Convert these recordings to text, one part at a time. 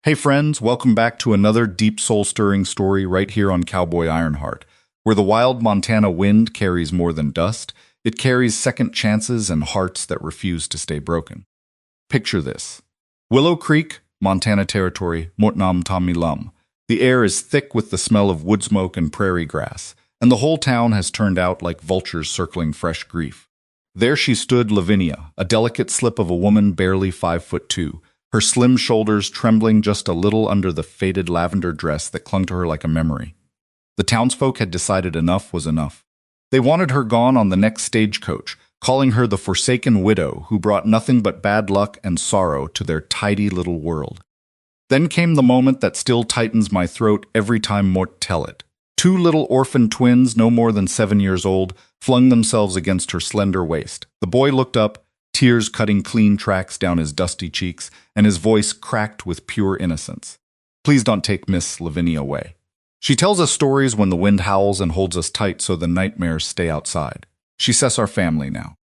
Hey friends, welcome back to another deep soul-stirring story right here on Cowboy Ironheart, where the wild Montana wind carries more than dust. It carries second chances and hearts that refuse to stay broken. Picture this. Willow Creek, Montana Territory, Mutnam Tamilam. The air is thick with the smell of wood smoke and prairie grass, and the whole town has turned out like vultures circling fresh grief. There she stood, Lavinia, a delicate slip of a woman barely 5'2", her slim shoulders trembling just a little under the faded lavender dress that clung to her like a memory. The townsfolk had decided enough was enough. They wanted her gone on the next stagecoach, calling her the forsaken widow who brought nothing but bad luck and sorrow to their tidy little world. Then came the moment that still tightens my throat every time Mort tell it. Two little orphaned twins, no more than 7 years old, flung themselves against her slender waist. The boy looked up, tears cutting clean tracks down his dusty cheeks, and his voice cracked with pure innocence. Please don't take Miss Lavinia away. She tells us stories when the wind howls and holds us tight so the nightmares stay outside. She's our family now.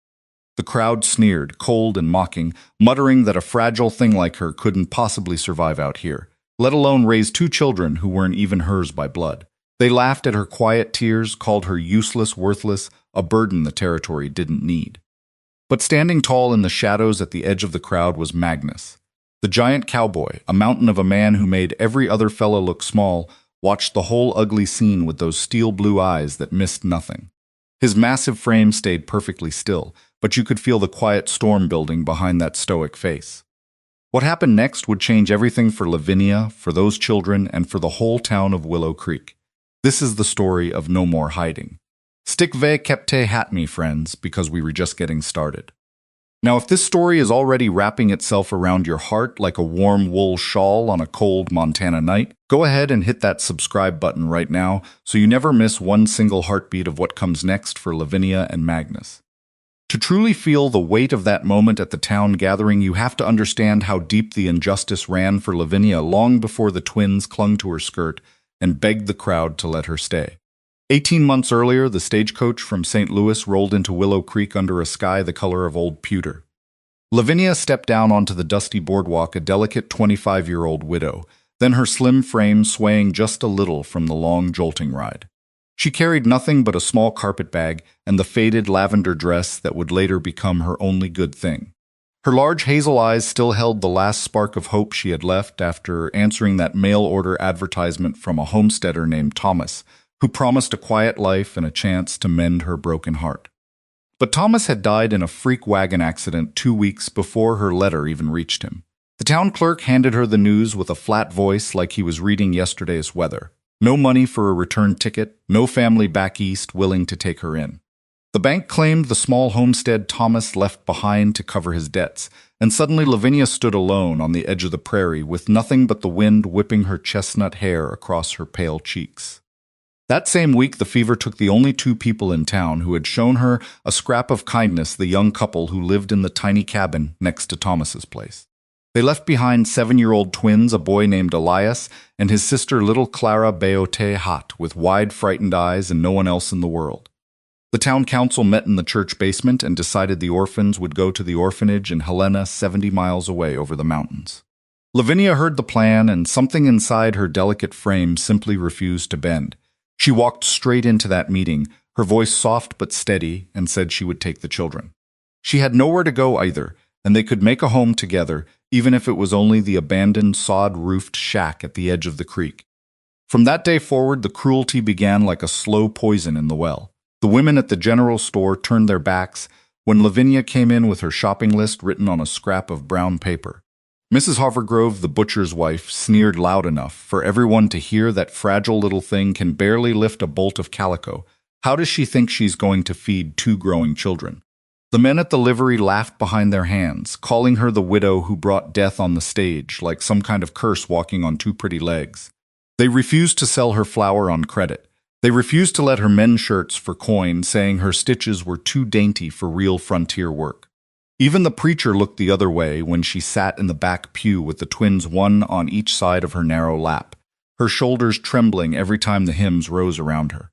The crowd sneered, cold and mocking, muttering that a fragile thing like her couldn't possibly survive out here, let alone raise 2 children who weren't even hers by blood. They laughed at her quiet tears, called her useless, worthless, a burden the territory didn't need. But standing tall in the shadows at the edge of the crowd was Magnus. The giant cowboy, a mountain of a man who made every other fellow look small, watched the whole ugly scene with those steel blue eyes that missed nothing. His massive frame stayed perfectly still, but you could feel the quiet storm building behind that stoic face. What happened next would change everything for Lavinia, for those children, and for the whole town of Willow Creek. This is the story of no more hiding. Stick ve kepte hat me, friends, because we were just getting started. Now, if this story is already wrapping itself around your heart like a warm wool shawl on a cold Montana night, go ahead and hit that subscribe button right now so you never miss one single heartbeat of what comes next for Lavinia and Magnus. To truly feel the weight of that moment at the town gathering, you have to understand how deep the injustice ran for Lavinia long before the twins clung to her skirt and begged the crowd to let her stay. 18 months earlier, the stagecoach from St. Louis rolled into Willow Creek under a sky the color of old pewter. Lavinia stepped down onto the dusty boardwalk, a delicate 25-year-old widow, then her slim frame swaying just a little from the long jolting ride. She carried nothing but a small carpet bag and the faded lavender dress that would later become her only good thing. Her large hazel eyes still held the last spark of hope she had left after answering that mail-order advertisement from a homesteader named Thomas, who promised a quiet life and a chance to mend her broken heart. But Thomas had died in a freak wagon accident 2 weeks before her letter even reached him. The town clerk handed her the news with a flat voice like he was reading yesterday's weather. No money for a return ticket, no family back east willing to take her in. The bank claimed the small homestead Thomas left behind to cover his debts, and suddenly Lavinia stood alone on the edge of the prairie with nothing but the wind whipping her chestnut hair across her pale cheeks. That same week, the fever took the only 2 people in town who had shown her a scrap of kindness, the young couple who lived in the tiny cabin next to Thomas's place. They left behind 7-year-old twins, a boy named Elias, and his sister little Clara Beote Hat, with wide, frightened eyes and no one else in the world. The town council met in the church basement and decided the orphans would go to the orphanage in Helena, 70 miles away over the mountains. Lavinia heard the plan, and something inside her delicate frame simply refused to bend. She walked straight into that meeting, her voice soft but steady, and said she would take the children. She had nowhere to go either, and they could make a home together, even if it was only the abandoned sod-roofed shack at the edge of the creek. From that day forward, the cruelty began like a slow poison in the well. The women at the general store turned their backs when Lavinia came in with her shopping list written on a scrap of brown paper. Mrs. Hargrove, the butcher's wife, sneered loud enough for everyone to hear that fragile little thing can barely lift a bolt of calico. How does she think she's going to feed 2 growing children? The men at the livery laughed behind their hands, calling her the widow who brought death on the stage, like some kind of curse walking on 2 pretty legs. They refused to sell her flour on credit. They refused to let her mend shirts for coin, saying her stitches were too dainty for real frontier work. Even the preacher looked the other way when she sat in the back pew with the twins one on each side of her narrow lap, her shoulders trembling every time the hymns rose around her.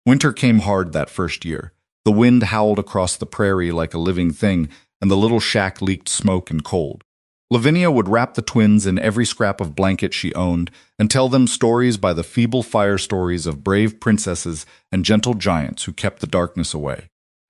Winter came hard that first year. The wind howled across the prairie like a living thing, and the little shack leaked smoke and cold. Lavinia would wrap the twins in every scrap of blanket she owned and tell them stories by the feeble fire stories of brave princesses and gentle giants who kept the darkness away.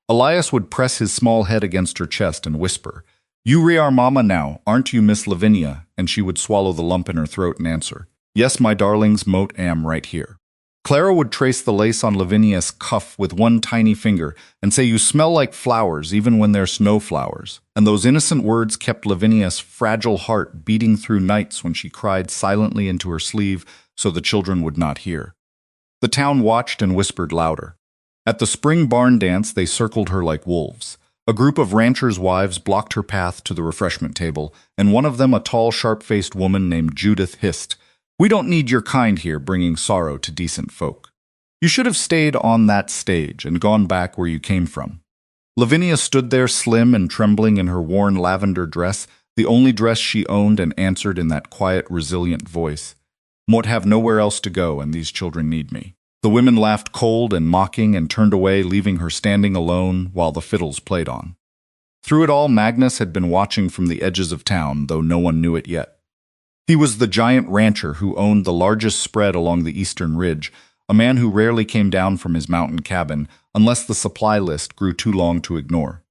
Elias would press his small head against her chest and whisper, "You re our mama now, aren't you, Miss Lavinia?" And she would swallow the lump in her throat and answer, "Yes, my darlings, moat am right here." Clara would trace the lace on Lavinia's cuff with one tiny finger and say, "You smell like flowers even when they're snow flowers." And those innocent words kept Lavinia's fragile heart beating through nights when she cried silently into her sleeve so the children would not hear. The town watched and whispered louder. At the spring barn dance, they circled her like wolves. A group of ranchers' wives blocked her path to the refreshment table, and one of them, a tall, sharp-faced woman named Judith, hissed, "We don't need your kind here bringing sorrow to decent folk. You should have stayed on that stage and gone back where you came from." Lavinia stood there slim and trembling in her worn lavender dress, the only dress she owned, and answered in that quiet, resilient voice, "Mort have nowhere else to go, and these children need me." The women laughed cold and mocking and turned away, leaving her standing alone while the fiddles played on. Through it all, Magnus had been watching from the edges of town, though no one knew it yet. He was the giant rancher who owned the largest spread along the eastern ridge, a man who rarely came down from his mountain cabin unless the supply list grew too long to ignore.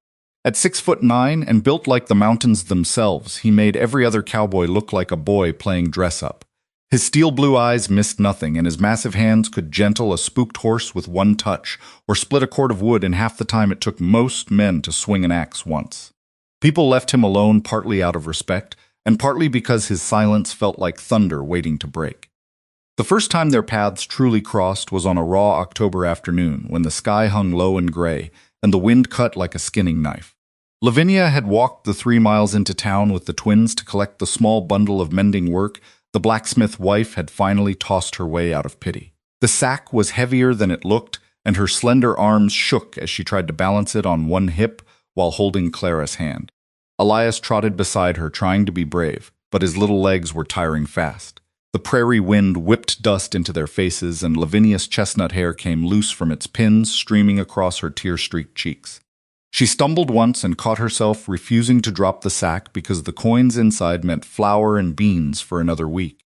At 6'9" and built like the mountains themselves, he made every other cowboy look like a boy playing dress-up. His steel blue eyes missed nothing, and his massive hands could gentle a spooked horse with one touch, or split a cord of wood in half the time it took most men to swing an axe once. People left him alone partly out of respect, and partly because his silence felt like thunder waiting to break. The first time their paths truly crossed was on a raw October afternoon when the sky hung low and gray, and the wind cut like a skinning knife. Lavinia had walked the 3 miles into town with the twins to collect the small bundle of mending work the blacksmith wife had finally tossed her way out of pity. The sack was heavier than it looked, and her slender arms shook as she tried to balance it on one hip while holding Clara's hand. Elias trotted beside her, trying to be brave, but his little legs were tiring fast. The prairie wind whipped dust into their faces, and Lavinia's chestnut hair came loose from its pins, streaming across her tear-streaked cheeks. She stumbled once and caught herself refusing to drop the sack because the coins inside meant flour and beans for another week.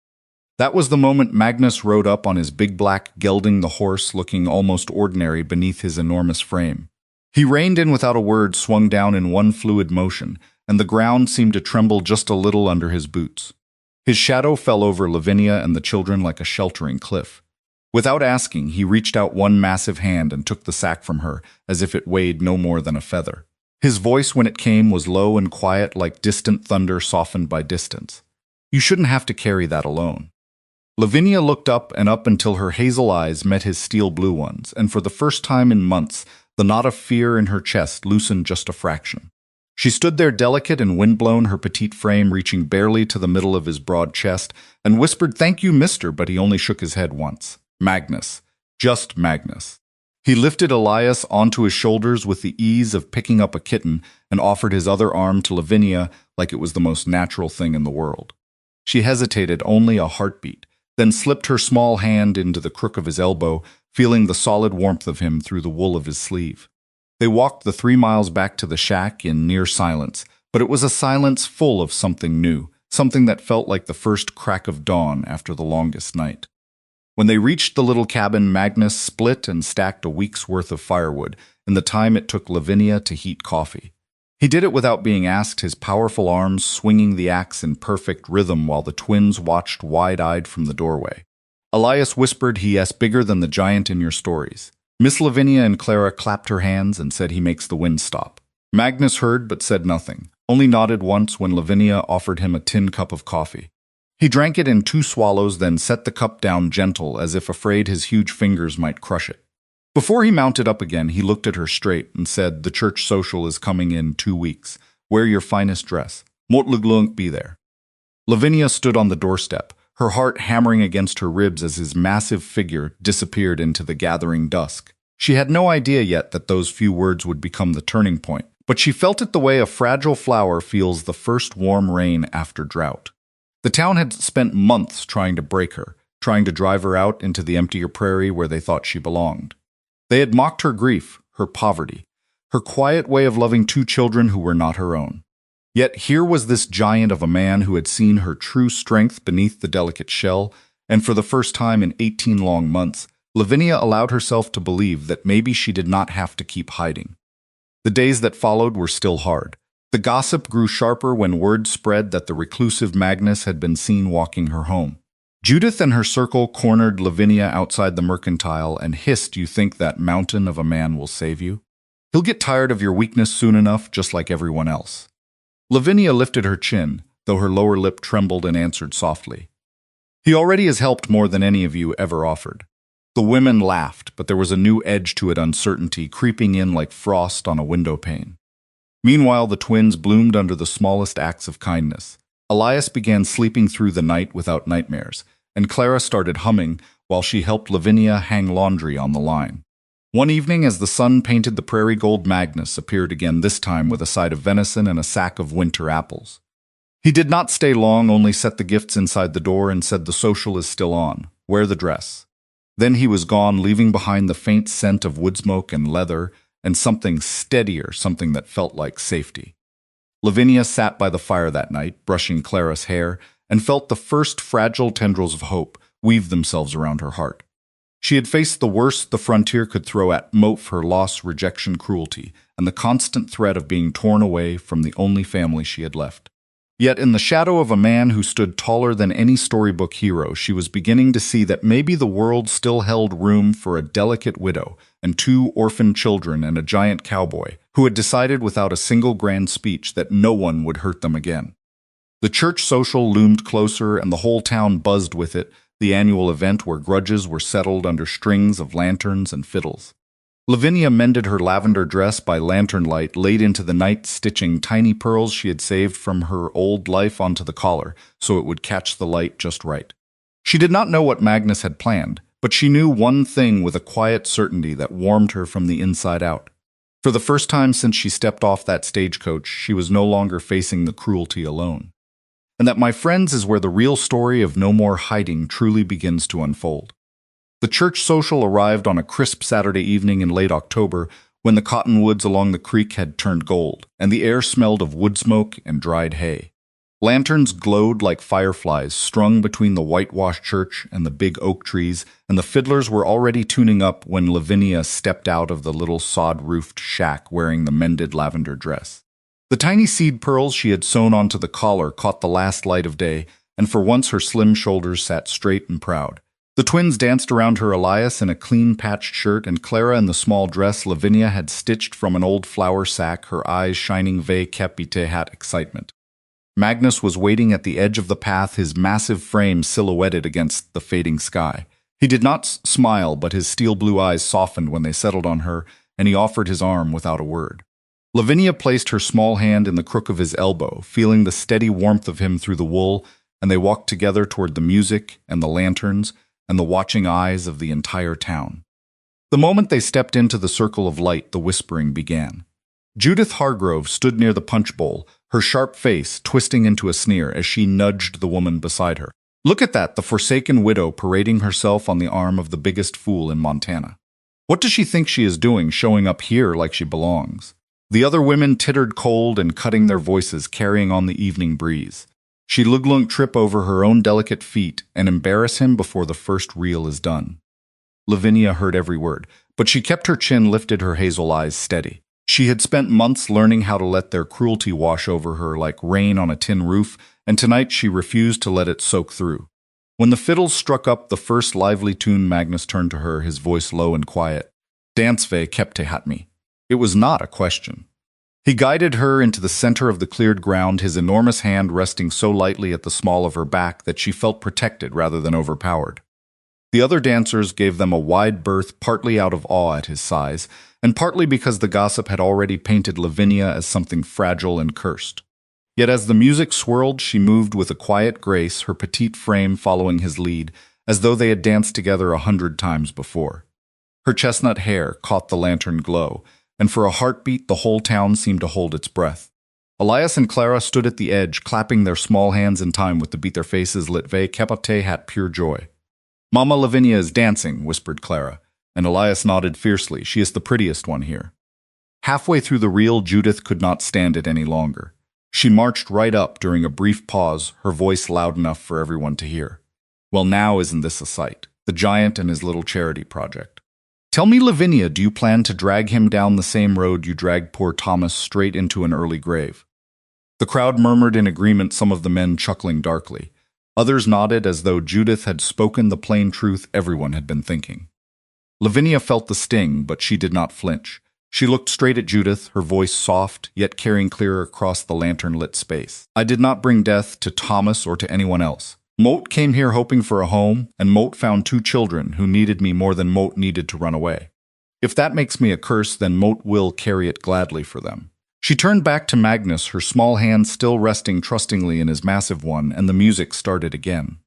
That was the moment Magnus rode up on his big black gelding, the horse looking almost ordinary beneath his enormous frame. He reined in without a word, swung down in one fluid motion, and the ground seemed to tremble just a little under his boots. His shadow fell over Lavinia and the children like a sheltering cliff. Without asking, he reached out one massive hand and took the sack from her, as if it weighed no more than a feather. His voice, when it came, was low and quiet, like distant thunder softened by distance. "You shouldn't have to carry that alone." Lavinia looked up and up until her hazel eyes met his steel blue ones, and for the first time in months, the knot of fear in her chest loosened just a fraction. She stood there delicate and windblown, her petite frame reaching barely to the middle of his broad chest, and whispered, "Thank you, mister," but he only shook his head once. Magnus. Just Magnus. He lifted Elias onto his shoulders with the ease of picking up a kitten and offered his other arm to Lavinia like it was the most natural thing in the world. She hesitated only a heartbeat, then slipped her small hand into the crook of his elbow, feeling the solid warmth of him through the wool of his sleeve. They walked the 3 miles back to the shack in near silence, but it was a silence full of something new, something that felt like the first crack of dawn after the longest night. When they reached the little cabin, Magnus split and stacked a week's worth of firewood in the time it took Lavinia to heat coffee. He did it without being asked, his powerful arms swinging the axe in perfect rhythm while the twins watched wide-eyed from the doorway. Elias whispered, "He is bigger than the giant in your stories." Miss Lavinia and Clara clapped her hands and said he makes the wind stop. Magnus heard but said nothing, only nodded once when Lavinia offered him a tin cup of coffee. He drank it in 2 swallows, then set the cup down gentle, as if afraid his huge fingers might crush it. Before he mounted up again, he looked at her straight and said, "The church social is coming in 2 weeks. Wear your finest dress. Mort Luglunk be there." Lavinia stood on the doorstep, her heart hammering against her ribs as his massive figure disappeared into the gathering dusk. She had no idea yet that those few words would become the turning point, but she felt it the way a fragile flower feels the first warm rain after drought. The town had spent months trying to break her, trying to drive her out into the emptier prairie where they thought she belonged. They had mocked her grief, her poverty, her quiet way of loving 2 children who were not her own. Yet here was this giant of a man who had seen her true strength beneath the delicate shell, and for the first time in 18 long months, Lavinia allowed herself to believe that maybe she did not have to keep hiding. The days that followed were still hard. The gossip grew sharper when word spread that the reclusive Magnus had been seen walking her home. Judith and her circle cornered Lavinia outside the mercantile and hissed, "You think that mountain of a man will save you? He'll get tired of your weakness soon enough, just like everyone else." Lavinia lifted her chin, though her lower lip trembled, and answered softly, "He already has helped more than any of you ever offered." The women laughed, but there was a new edge to it, uncertainty creeping in like frost on a window pane. Meanwhile, the twins bloomed under the smallest acts of kindness. Elias began sleeping through the night without nightmares, and Clara started humming while she helped Lavinia hang laundry on the line. One evening, as the sun painted the prairie gold, Magnus appeared again, this time with a side of venison and a sack of winter apples. He did not stay long, only set the gifts inside the door and said, "The social is still on. Wear the dress." Then he was gone, leaving behind the faint scent of wood smoke and leather and something steadier, something that felt like safety. Lavinia sat by the fire that night, brushing Clara's hair, and felt the first fragile tendrils of hope weave themselves around her heart. She had faced the worst the frontier could throw at Moat, her loss, rejection, cruelty, and the constant threat of being torn away from the only family she had left. Yet in the shadow of a man who stood taller than any storybook hero, she was beginning to see that maybe the world still held room for a delicate widow and 2 orphaned children and a giant cowboy who had decided without a single grand speech that no one would hurt them again. The church social loomed closer, and the whole town buzzed with it, the annual event where grudges were settled under strings of lanterns and fiddles. Lavinia mended her lavender dress by lantern light, late into the night, stitching tiny pearls she had saved from her old life onto the collar so it would catch the light just right. She did not know what Magnus had planned, but she knew one thing with a quiet certainty that warmed her from the inside out. For the first time since she stepped off that stagecoach, she was no longer facing the cruelty alone. And that, my friends, is where the real story of no more hiding truly begins to unfold. The church social arrived on a crisp Saturday evening in late October, when the cottonwoods along the creek had turned gold, and the air smelled of wood smoke and dried hay. Lanterns glowed like fireflies strung between the whitewashed church and the big oak trees, and the fiddlers were already tuning up when Lavinia stepped out of the little sod-roofed shack wearing the mended lavender dress. The tiny seed pearls she had sewn onto the collar caught the last light of day, and for once her slim shoulders sat straight and proud. The twins danced around her, Elias in a clean-patched shirt and Clara in the small dress Lavinia had stitched from an old flour sack, her eyes shining avec capite hat excitement. Magnus was waiting at the edge of the path, his massive frame silhouetted against the fading sky. He did not smile, but his steel-blue eyes softened when they settled on her, and he offered his arm without a word. Lavinia placed her small hand in the crook of his elbow, feeling the steady warmth of him through the wool, and they walked together toward the music and the lanterns and the watching eyes of the entire town. The moment they stepped into the circle of light, the whispering began. Judith Hargrove stood near the punch bowl, her sharp face twisting into a sneer as she nudged the woman beside her. "Look at that, the forsaken widow parading herself on the arm of the biggest fool in Montana. What does she think she is doing, showing up here like she belongs?" The other women tittered cold and cutting their voices, carrying on the evening breeze. She lug trip over her own delicate feet and embarrass him before the first reel is done. Lavinia heard every word, but she kept her chin lifted, her hazel eyes steady. She had spent months learning how to let their cruelty wash over her like rain on a tin roof, and tonight she refused to let it soak through. When the fiddles struck up the first lively tune, Magnus turned to her, his voice low and quiet. "Dance avec capite me." It was not a question. He guided her into the center of the cleared ground, his enormous hand resting so lightly at the small of her back that she felt protected rather than overpowered. The other dancers gave them a wide berth, partly out of awe at his size, and partly because the gossip had already painted Lavinia as something fragile and cursed. Yet as the music swirled, she moved with a quiet grace, her petite frame following his lead, as though they had danced together 100 times before. Her chestnut hair caught the lantern glow, and for a heartbeat the whole town seemed to hold its breath. Elias and Clara stood at the edge, clapping their small hands in time with the beat, their faces lit avec capite hat pure joy. "Mama Lavinia is dancing," whispered Clara, and Elias nodded fiercely. "She is the prettiest one here." Halfway through the reel, Judith could not stand it any longer. She marched right up during a brief pause, her voice loud enough for everyone to hear. Well, now isn't this a sight? The giant and his little charity project. Tell me, Lavinia, do you plan to drag him down the same road you dragged poor Thomas straight into an early grave? The crowd murmured in agreement, some of the men chuckling darkly. Others nodded as though Judith had spoken the plain truth everyone had been thinking. Lavinia felt the sting, but she did not flinch. She looked straight at Judith, her voice soft, yet carrying clear across the lantern-lit space. I did not bring death to Thomas or to anyone else. Moat came here hoping for a home, and Moat found 2 children who needed me more than Moat needed to run away. If that makes me a curse, then Moat will carry it gladly for them. She turned back to Magnus, her small hand still resting trustingly in his massive one, and the music started again.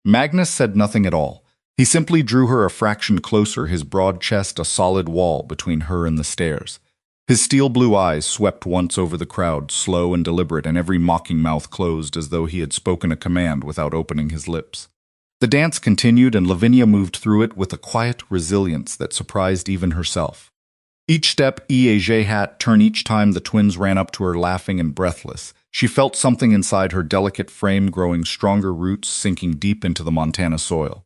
Magnus said nothing at all. He simply drew her a fraction closer, his broad chest a solid wall between her and the stairs. His steel blue eyes swept once over the crowd, slow and deliberate, and every mocking mouth closed as though he had spoken a command without opening his lips. The dance continued, and Lavinia moved through it with a quiet resilience that surprised even herself. Each step, hat turn each time the twins ran up to her laughing and breathless. She felt something inside her delicate frame growing, stronger roots sinking deep into the Montana soil.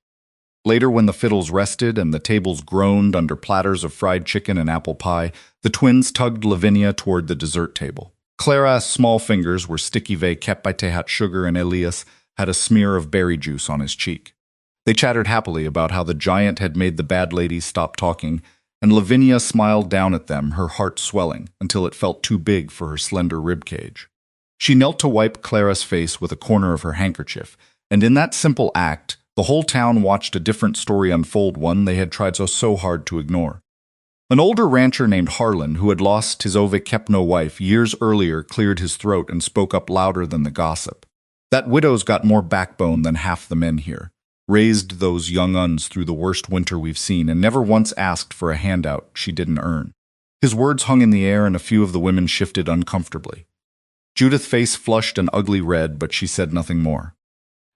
Later, when the fiddles rested and the tables groaned under platters of fried chicken and apple pie, the twins tugged Lavinia toward the dessert table. Clara's small fingers were sticky kept by tehat sugar, and Elias had a smear of berry juice on his cheek. They chattered happily about how the giant had made the bad ladies stop talking, and Lavinia smiled down at them, her heart swelling, until it felt too big for her slender ribcage. She knelt to wipe Clara's face with a corner of her handkerchief, and in that simple act, the whole town watched a different story unfold, one they had tried so hard to ignore. An older rancher named Harlan, who had lost his Kepno wife years earlier, cleared his throat and spoke up louder than the gossip. That widow's got more backbone than half the men here. Raised those young uns through the worst winter we've seen, and never once asked for a handout she didn't earn. His words hung in the air, and a few of the women shifted uncomfortably. Judith's face flushed an ugly red, but she said nothing more.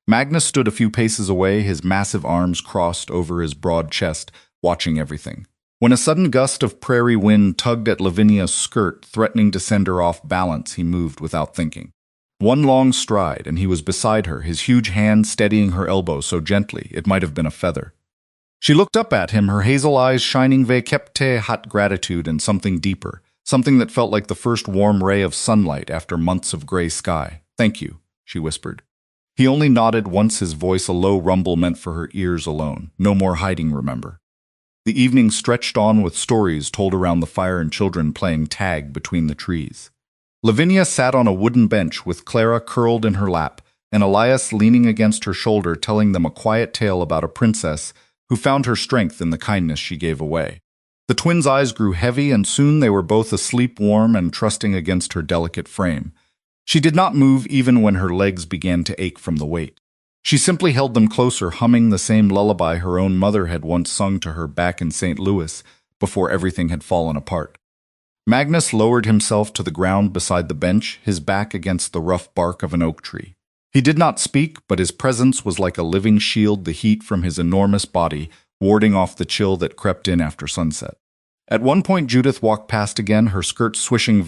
Magnus stood a few paces away, his massive arms crossed over his broad chest, watching everything. When a sudden gust of prairie wind tugged at Lavinia's skirt, threatening to send her off balance, he moved without thinking. One long stride, and he was beside her, his huge hand steadying her elbow so gently it might have been a feather. She looked up at him, her hazel eyes shining hot gratitude and something deeper, something that felt like the first warm ray of sunlight after months of gray sky. Thank you, she whispered. He only nodded once, his voice a low rumble meant for her ears alone. No more hiding, remember. The evening stretched on with stories told around the fire and children playing tag between the trees. Lavinia sat on a wooden bench with Clara curled in her lap, and Elias leaning against her shoulder, telling them a quiet tale about a princess who found her strength in the kindness she gave away. The twins' eyes grew heavy, and soon they were both asleep, warm and trusting against her delicate frame. She did not move even when her legs began to ache from the weight. She simply held them closer, humming the same lullaby her own mother had once sung to her back in St. Louis before everything had fallen apart. Magnus lowered himself to the ground beside the bench, his back against the rough bark of an oak tree. He did not speak, but his presence was like a living shield, the heat from his enormous body warding off the chill that crept in after sunset. At one point, Judith walked past again, her skirt swishing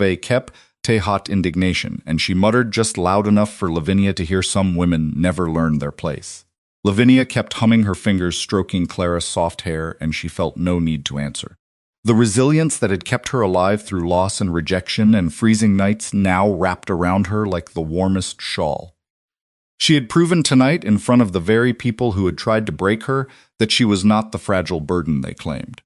hot indignation, and she muttered just loud enough for Lavinia to hear. Some women never learn their place. Lavinia kept humming, her fingers stroking Clara's soft hair, and she felt no need to answer. The resilience that had kept her alive through loss and rejection and freezing nights now wrapped around her like the warmest shawl. She had proven tonight, in front of the very people who had tried to break her, that she was not the fragile burden they claimed.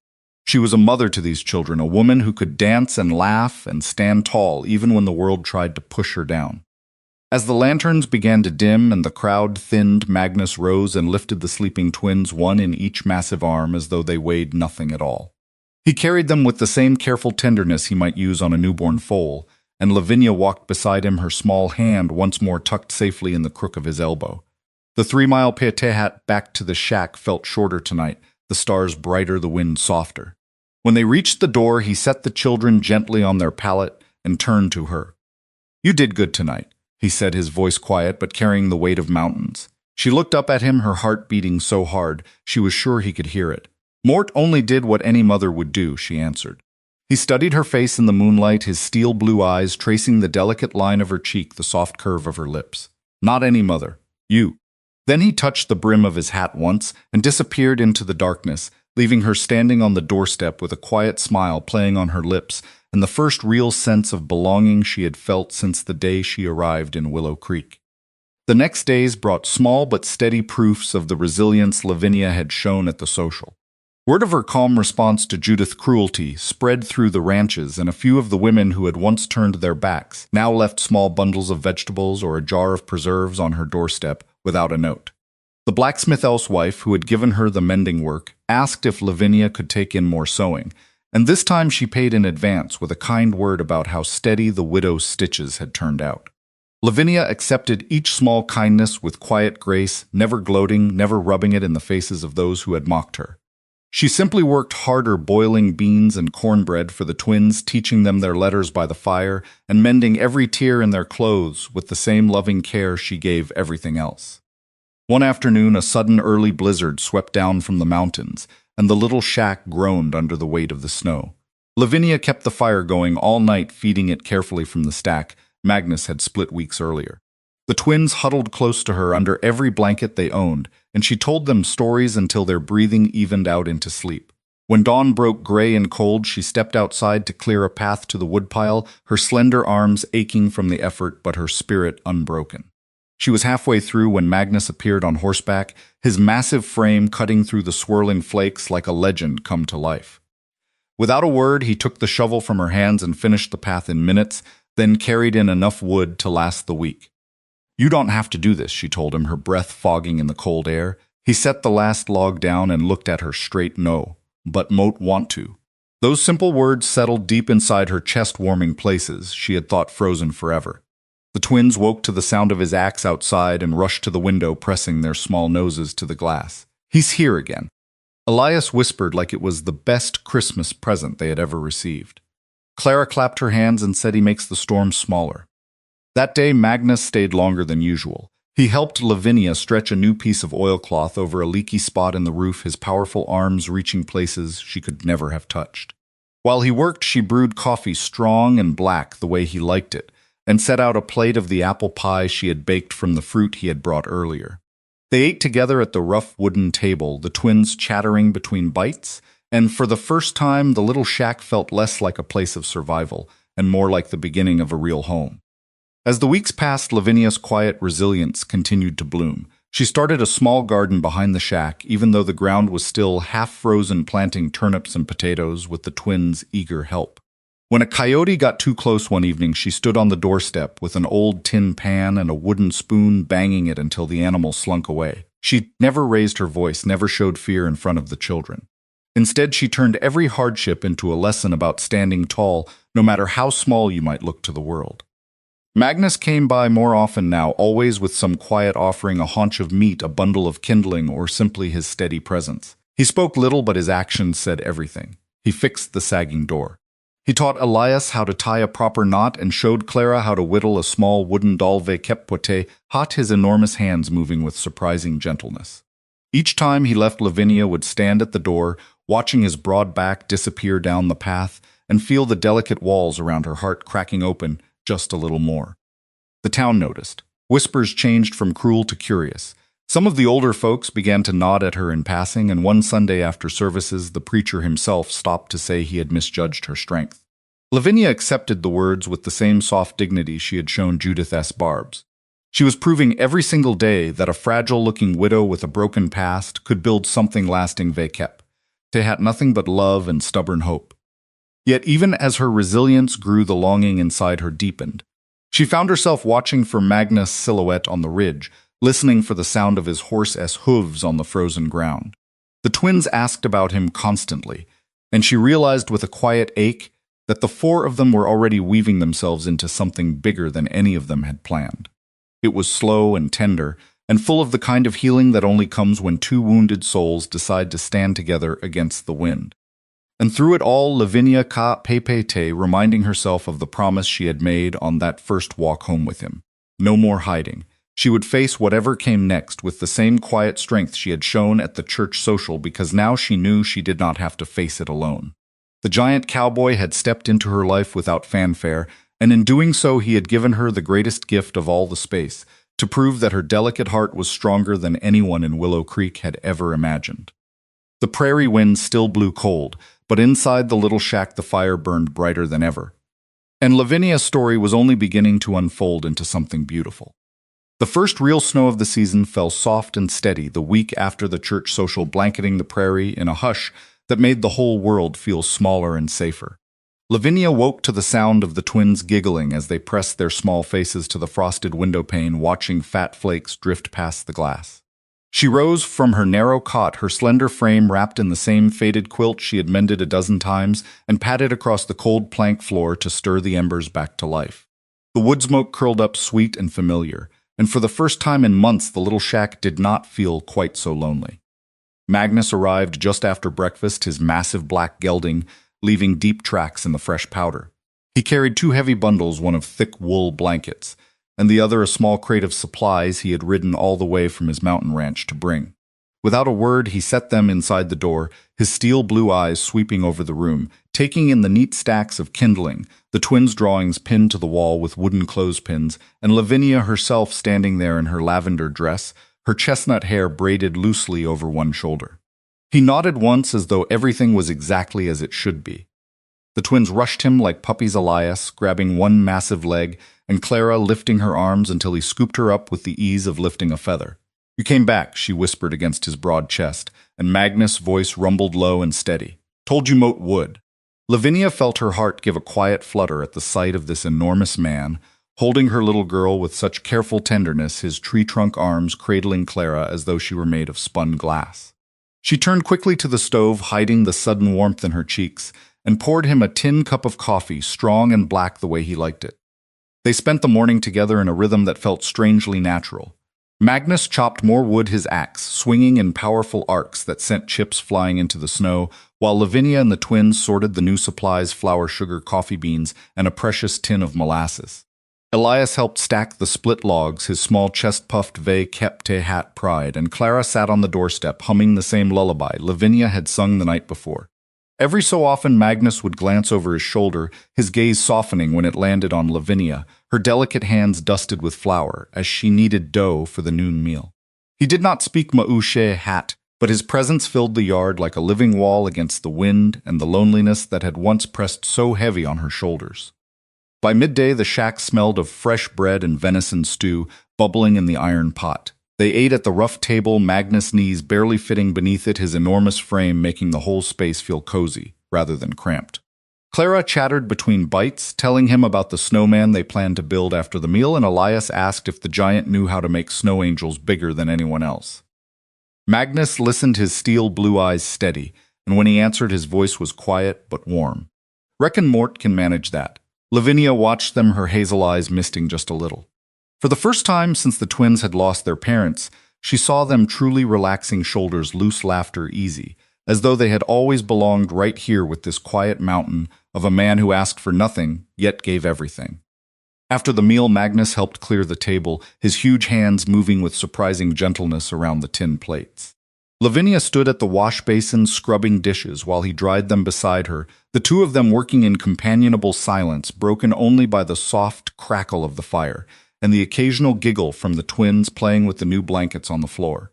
She was a mother to these children, a woman who could dance and laugh and stand tall even when the world tried to push her down. As the lanterns began to dim and the crowd thinned, Magnus rose and lifted the sleeping twins, one in each massive arm, as though they weighed nothing at all. He carried them with the same careful tenderness he might use on a newborn foal, and Lavinia walked beside him, her small hand once more tucked safely in the crook of his elbow. The 3-mile Petehat back to the shack felt shorter tonight, the stars brighter, the wind softer. When they reached the door, he set the children gently on their pallet and turned to her. "You did good tonight," he said, his voice quiet but carrying the weight of mountains. She looked up at him, her heart beating so hard she was sure he could hear it. "Mort only did what any mother would do," she answered. He studied her face in the moonlight, his steel blue eyes tracing the delicate line of her cheek, the soft curve of her lips. Not any mother. You. Then he touched the brim of his hat once and disappeared into the darkness, leaving her standing on the doorstep with a quiet smile playing on her lips and the first real sense of belonging she had felt since the day she arrived in Willow Creek. The next days brought small but steady proofs of the resilience Lavinia had shown at the social. Word of her calm response to Judith's cruelty spread through the ranches, and a few of the women who had once turned their backs now left small bundles of vegetables or a jar of preserves on her doorstep without a note. The blacksmith elsewife, who had given her the mending work, asked if Lavinia could take in more sewing, and this time she paid in advance with a kind word about how steady the widow's stitches had turned out. Lavinia accepted each small kindness with quiet grace, never gloating, never rubbing it in the faces of those who had mocked her. She simply worked harder boiling beans and cornbread for the twins, teaching them their letters by the fire, and mending every tear in their clothes with the same loving care she gave everything else. One afternoon, a sudden early blizzard swept down from the mountains, and the little shack groaned under the weight of the snow. Lavinia kept the fire going all night, feeding it carefully from the stack Magnus had split weeks earlier. The twins huddled close to her under every blanket they owned, and she told them stories until their breathing evened out into sleep. When dawn broke gray and cold, she stepped outside to clear a path to the woodpile, her slender arms aching from the effort but her spirit unbroken. She was halfway through when Magnus appeared on horseback, his massive frame cutting through the swirling flakes like a legend come to life. Without a word, he took the shovel from her hands and finished the path in minutes, then carried in enough wood to last the week. "You don't have to do this," she told him, her breath fogging in the cold air. He set the last log down and looked at her straight. "No, but mote want to." Those simple words settled deep inside her chest-warming places she had thought frozen forever. The twins woke to the sound of his axe outside and rushed to the window, pressing their small noses to the glass. "He's here again." Elias whispered like it was the best Christmas present they had ever received. Clara clapped her hands and said he makes the storm smaller. That day, Magnus stayed longer than usual. He helped Lavinia stretch a new piece of oilcloth over a leaky spot in the roof, his powerful arms reaching places she could never have touched. While he worked, she brewed coffee strong and black the way he liked it, and set out a plate of the apple pie she had baked from the fruit he had brought earlier. They ate together at the rough wooden table, the twins chattering between bites, and for the first time the little shack felt less like a place of survival and more like the beginning of a real home. As the weeks passed, Lavinia's quiet resilience continued to bloom. She started a small garden behind the shack, even though the ground was still half-frozen, planting turnips and potatoes with the twins' eager help. When a coyote got too close one evening, she stood on the doorstep with an old tin pan and a wooden spoon, banging it until the animal slunk away. She never raised her voice, never showed fear in front of the children. Instead, she turned every hardship into a lesson about standing tall, no matter how small you might look to the world. Magnus came by more often now, always with some quiet offering, a haunch of meat, a bundle of kindling, or simply his steady presence. He spoke little, but his actions said everything. He fixed the sagging door. He taught Elias how to tie a proper knot and showed Clara how to whittle a small wooden dolve keppote, his enormous hands moving with surprising gentleness. Each time he left, Lavinia would stand at the door, watching his broad back disappear down the path, and feel the delicate walls around her heart cracking open just a little more. The town noticed. Whispers changed from cruel to curious. Some of the older folks began to nod at her in passing, and one Sunday after services, the preacher himself stopped to say he had misjudged her strength. Lavinia accepted the words with the same soft dignity she had shown Judith S. Barbs. She was proving every single day that a fragile-looking widow with a broken past could build something lasting vekep. They had nothing but love and stubborn hope. Yet even as her resilience grew, the longing inside her deepened. She found herself watching for Magnus' silhouette on the ridge, listening for the sound of his horse's hooves on the frozen ground. The twins asked about him constantly, and she realized with a quiet ache that the four of them were already weaving themselves into something bigger than any of them had planned. It was slow and tender, and full of the kind of healing that only comes when two wounded souls decide to stand together against the wind. And through it all, Lavinia ka pepete, reminding herself of the promise she had made on that first walk home with him. No more hiding. She would face whatever came next with the same quiet strength she had shown at the church social, because now she knew she did not have to face it alone. The giant cowboy had stepped into her life without fanfare, and in doing so he had given her the greatest gift of all the space, to prove that her delicate heart was stronger than anyone in Willow Creek had ever imagined. The prairie wind still blew cold, but inside the little shack the fire burned brighter than ever. And Lavinia's story was only beginning to unfold into something beautiful. The first real snow of the season fell soft and steady the week after the church social, blanketing the prairie in a hush that made the whole world feel smaller and safer. Lavinia woke to the sound of the twins giggling as they pressed their small faces to the frosted windowpane, watching fat flakes drift past the glass. She rose from her narrow cot, her slender frame wrapped in the same faded quilt she had mended a dozen times, and padded across the cold plank floor to stir the embers back to life. The wood smoke curled up sweet and familiar, and for the first time in months the little shack did not feel quite so lonely. Magnus arrived just after breakfast, his massive black gelding leaving deep tracks in the fresh powder. He carried 2 heavy bundles, one of thick wool blankets, and the other a small crate of supplies he had ridden all the way from his mountain ranch to bring. Without a word, he set them inside the door, his steel blue eyes sweeping over the room, taking in the neat stacks of kindling, the twins' drawings pinned to the wall with wooden clothespins, and Lavinia herself standing there in her lavender dress, her chestnut hair braided loosely over one shoulder. He nodded once as though everything was exactly as it should be. The twins rushed him like puppies, Elias grabbing one massive leg and Clara lifting her arms until he scooped her up with the ease of lifting a feather. "You came back," she whispered against his broad chest, and Magnus' voice rumbled low and steady. "Told you Moat would." Lavinia felt her heart give a quiet flutter at the sight of this enormous man, holding her little girl with such careful tenderness, his tree-trunk arms cradling Clara as though she were made of spun glass. She turned quickly to the stove, hiding the sudden warmth in her cheeks, and poured him a tin cup of coffee, strong and black the way he liked it. They spent the morning together in a rhythm that felt strangely natural. Magnus chopped more wood, his axe swinging in powerful arcs that sent chips flying into the snow, while Lavinia and the twins sorted the new supplies: flour, sugar, coffee beans, and a precious tin of molasses. Elias helped stack the split logs, his small chest-puffed ve kepte hat pride, and Clara sat on the doorstep, humming the same lullaby Lavinia had sung the night before. Every so often Magnus would glance over his shoulder, his gaze softening when it landed on Lavinia, her delicate hands dusted with flour, as she kneaded dough for the noon meal. He did not speak Maushe hat, but his presence filled the yard like a living wall against the wind and the loneliness that had once pressed so heavy on her shoulders. By midday the shack smelled of fresh bread and venison stew bubbling in the iron pot. They ate at the rough table, Magnus' knees barely fitting beneath it, his enormous frame making the whole space feel cozy rather than cramped. Clara chattered between bites, telling him about the snowman they planned to build after the meal, and Elias asked if the giant knew how to make snow angels bigger than anyone else. Magnus listened, his steel blue eyes steady, and when he answered his voice was quiet but warm. "Reckon Mort can manage that." Lavinia watched them, her hazel eyes misting just a little. For the first time since the twins had lost their parents, she saw them truly relaxing shoulders, loose laughter easy, as though they had always belonged right here with this quiet mountain of a man who asked for nothing, yet gave everything. After the meal, Magnus helped clear the table, his huge hands moving with surprising gentleness around the tin plates. Lavinia stood at the wash basin scrubbing dishes while he dried them beside her, the two of them working in companionable silence, broken only by the soft crackle of the fire and the occasional giggle from the twins playing with the new blankets on the floor.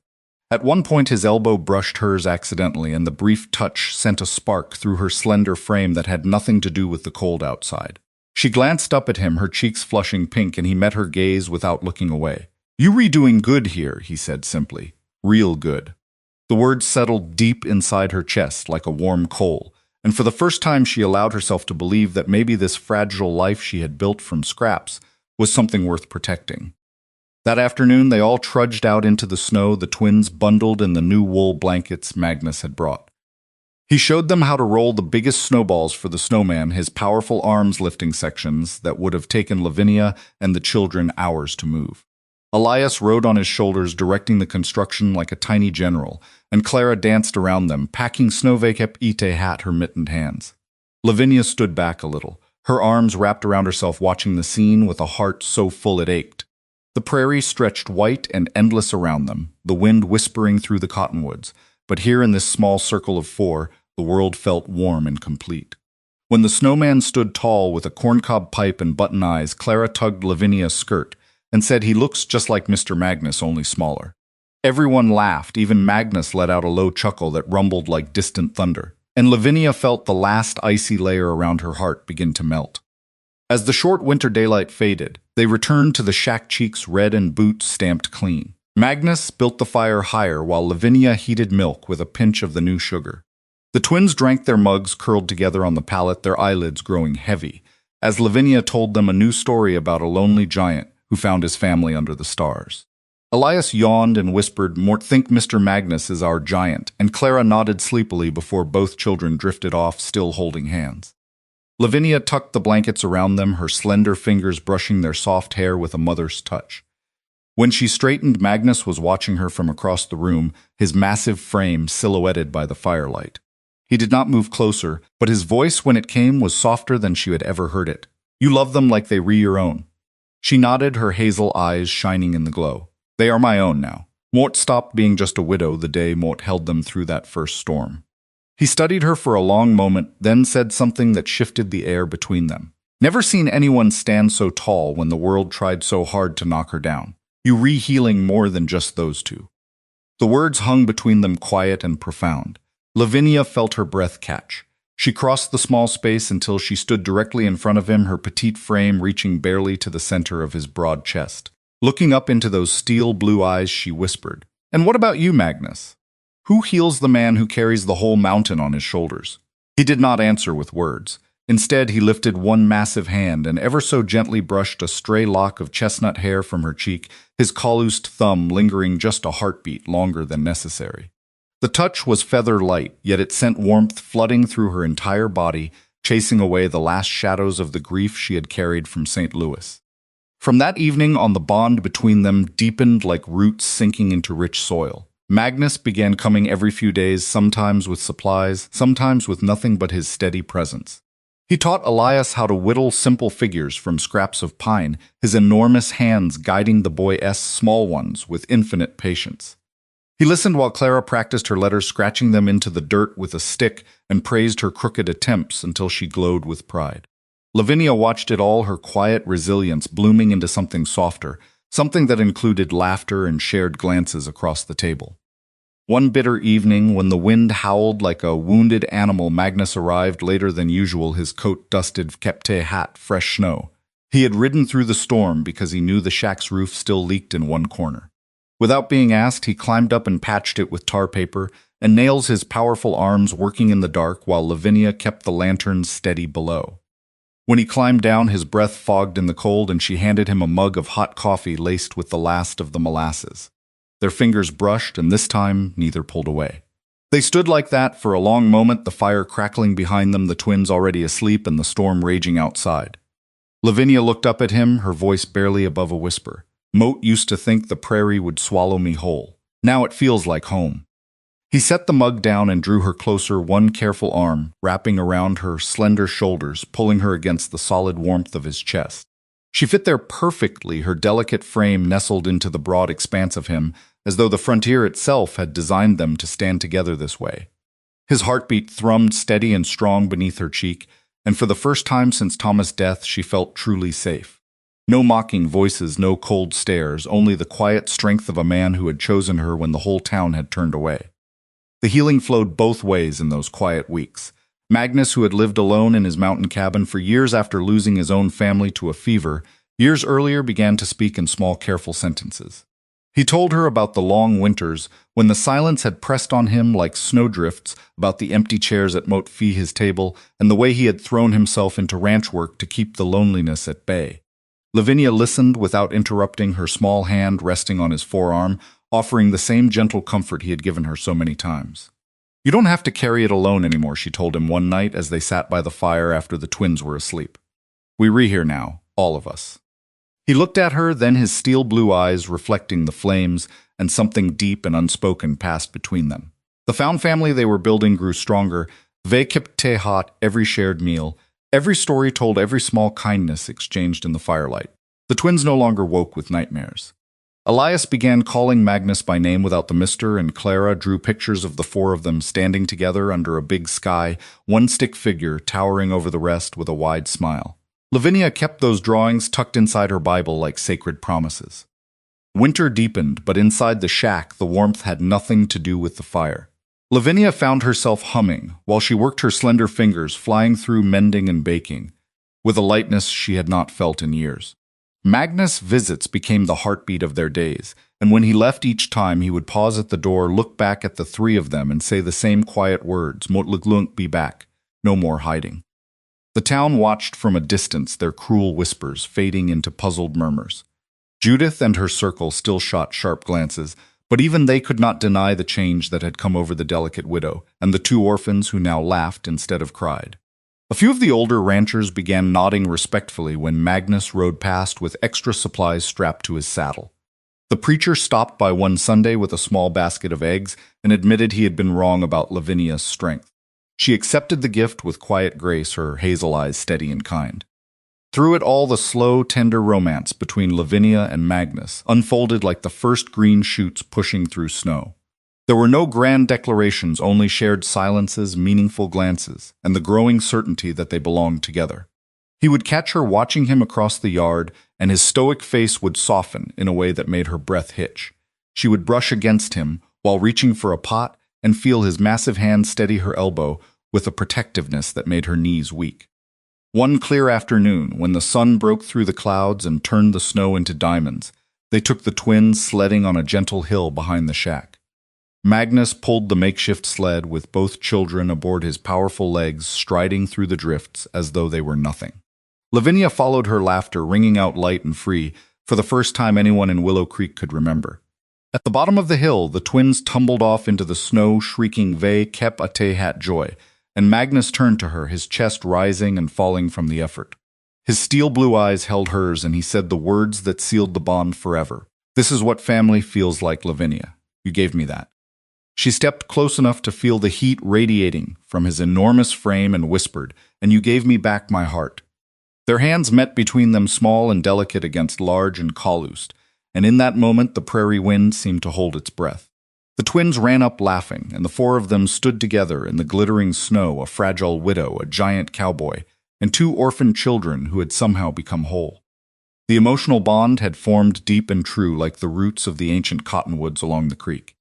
At one point his elbow brushed hers accidentally, and the brief touch sent a spark through her slender frame that had nothing to do with the cold outside. She glanced up at him, her cheeks flushing pink, and he met her gaze without looking away. "You redoing good here," he said simply. "Real good." The words settled deep inside her chest like a warm coal, and for the first time she allowed herself to believe that maybe this fragile life she had built from scraps was something worth protecting. That afternoon they all trudged out into the snow, the twins bundled in the new wool blankets Magnus had brought. He showed them how to roll the biggest snowballs for the snowman, his powerful arms lifting sections that would have taken Lavinia and the children hours to move. Elias rode on his shoulders, directing the construction like a tiny general, and Clara danced around them, packing snowvakep ite hat her mittened hands. Lavinia stood back a little, her arms wrapped around herself, watching the scene with a heart so full it ached. The prairie stretched white and endless around them, the wind whispering through the cottonwoods, but here in this small circle of four, the world felt warm and complete. When the snowman stood tall with a corncob pipe and button eyes, Clara tugged Lavinia's skirt and said he looks just like Mr. Magnus, only smaller. Everyone laughed, even Magnus let out a low chuckle that rumbled like distant thunder, and Lavinia felt the last icy layer around her heart begin to melt. As the short winter daylight faded, they returned to the shack, cheeks red and boots stamped clean. Magnus built the fire higher while Lavinia heated milk with a pinch of the new sugar. The twins drank their mugs curled together on the pallet, their eyelids growing heavy, as Lavinia told them a new story about a lonely giant who found his family under the stars. Elias yawned and whispered, "Mort, think Mr. Magnus is our giant," and Clara nodded sleepily before both children drifted off, still holding hands. Lavinia tucked the blankets around them, her slender fingers brushing their soft hair with a mother's touch. When she straightened, Magnus was watching her from across the room, his massive frame silhouetted by the firelight. He did not move closer, but his voice, when it came, was softer than she had ever heard it. "You love them like they were your own." She nodded, her hazel eyes shining in the glow. "They are my own now." Mort stopped being just a widow the day Mort held them through that first storm. He studied her for a long moment, then said something that shifted the air between them. "Never seen anyone stand so tall when the world tried so hard to knock her down. You re-healing more than just those two." The words hung between them, quiet and profound. Lavinia felt her breath catch. She crossed the small space until she stood directly in front of him, her petite frame reaching barely to the center of his broad chest. Looking up into those steel blue eyes, she whispered, "And what about you, Magnus? Who heals the man who carries the whole mountain on his shoulders?" He did not answer with words. Instead, he lifted one massive hand and ever so gently brushed a stray lock of chestnut hair from her cheek, his calloused thumb lingering just a heartbeat longer than necessary. The touch was feather light, yet it sent warmth flooding through her entire body, chasing away the last shadows of the grief she had carried from St. Louis. From that evening on, the bond between them deepened like roots sinking into rich soil. Magnus began coming every few days, sometimes with supplies, sometimes with nothing but his steady presence. He taught Elias how to whittle simple figures from scraps of pine, his enormous hands guiding the boy's small ones with infinite patience. He listened while Clara practiced her letters, scratching them into the dirt with a stick, and praised her crooked attempts until she glowed with pride. Lavinia watched it all, her quiet resilience blooming into something softer, something that included laughter and shared glances across the table. One bitter evening, when the wind howled like a wounded animal, Magnus arrived later than usual, his coat dusted, kepte hat, fresh snow. He had ridden through the storm because he knew the shack's roof still leaked in one corner. Without being asked, he climbed up and patched it with tar paper, and nails his powerful arms working in the dark while Lavinia kept the lanterns steady below. When he climbed down, his breath fogged in the cold, and she handed him a mug of hot coffee laced with the last of the molasses. Their fingers brushed, and this time neither pulled away. They stood like that for a long moment, the fire crackling behind them, the twins already asleep, and the storm raging outside. Lavinia looked up at him, her voice barely above a whisper. "Moat used to think the prairie would swallow me whole. Now it feels like home." He set the mug down and drew her closer, one careful arm wrapping around her slender shoulders, pulling her against the solid warmth of his chest. She fit there perfectly, her delicate frame nestled into the broad expanse of him, as though the frontier itself had designed them to stand together this way. His heartbeat thrummed steady and strong beneath her cheek, and for the first time since Thomas' death, she felt truly safe. No mocking voices, no cold stares, only the quiet strength of a man who had chosen her when the whole town had turned away. The healing flowed both ways in those quiet weeks. Magnus, who had lived alone in his mountain cabin for years after losing his own family to a fever, years earlier began to speak in small, careful sentences. He told her about the long winters, when the silence had pressed on him like snowdrifts, about the empty chairs at Moat Fee's table, and the way he had thrown himself into ranch work to keep the loneliness at bay. Lavinia listened without interrupting, her small hand resting on his forearm, offering the same gentle comfort he had given her so many times. "You don't have to carry it alone anymore," she told him one night as they sat by the fire after the twins were asleep. "We're here now, all of us." He looked at her, then his steel blue eyes reflecting the flames, and something deep and unspoken passed between them. The found family they were building grew stronger. They kept hot every shared meal, every story told, every small kindness exchanged in the firelight. The twins no longer woke with nightmares. Elias began calling Magnus by name without the mister, and Clara drew pictures of the four of them standing together under a big sky, one stick figure towering over the rest with a wide smile. Lavinia kept those drawings tucked inside her Bible like sacred promises. Winter deepened, but inside the shack, the warmth had nothing to do with the fire. Lavinia found herself humming, while she worked her slender fingers flying through mending and baking, with a lightness she had not felt in years. Magnus' visits became the heartbeat of their days, and when he left each time he would pause at the door, look back at the three of them, and say the same quiet words, "Motlglunk be back, no more hiding." The town watched from a distance, their cruel whispers fading into puzzled murmurs. Judith and her circle still shot sharp glances, but even they could not deny the change that had come over the delicate widow, and the two orphans who now laughed instead of cried. A few of the older ranchers began nodding respectfully when Magnus rode past with extra supplies strapped to his saddle. The preacher stopped by one Sunday with a small basket of eggs and admitted he had been wrong about Lavinia's strength. She accepted the gift with quiet grace, her hazel eyes steady and kind. Through it all, the slow, tender romance between Lavinia and Magnus unfolded like the first green shoots pushing through snow. There were no grand declarations, only shared silences, meaningful glances, and the growing certainty that they belonged together. He would catch her watching him across the yard, and his stoic face would soften in a way that made her breath hitch. She would brush against him while reaching for a pot and feel his massive hand steady her elbow with a protectiveness that made her knees weak. One clear afternoon, when the sun broke through the clouds and turned the snow into diamonds, they took the twins sledding on a gentle hill behind the shack. Magnus pulled the makeshift sled with both children aboard his powerful legs, striding through the drifts as though they were nothing. Lavinia followed her laughter, ringing out light and free, for the first time anyone in Willow Creek could remember. At the bottom of the hill, the twins tumbled off into the snow, shrieking "Ve kep a te hat joy," and Magnus turned to her, his chest rising and falling from the effort. His steel blue eyes held hers, and he said the words that sealed the bond forever. "This is what family feels like, Lavinia. You gave me that." She stepped close enough to feel the heat radiating from his enormous frame and whispered, "And you gave me back my heart." Their hands met between them, small and delicate against large and calloused, and in that moment the prairie wind seemed to hold its breath. The twins ran up laughing, and the four of them stood together in the glittering snow, a fragile widow, a giant cowboy, and two orphaned children who had somehow become whole. The emotional bond had formed deep and true like the roots of the ancient cottonwoods along the creek.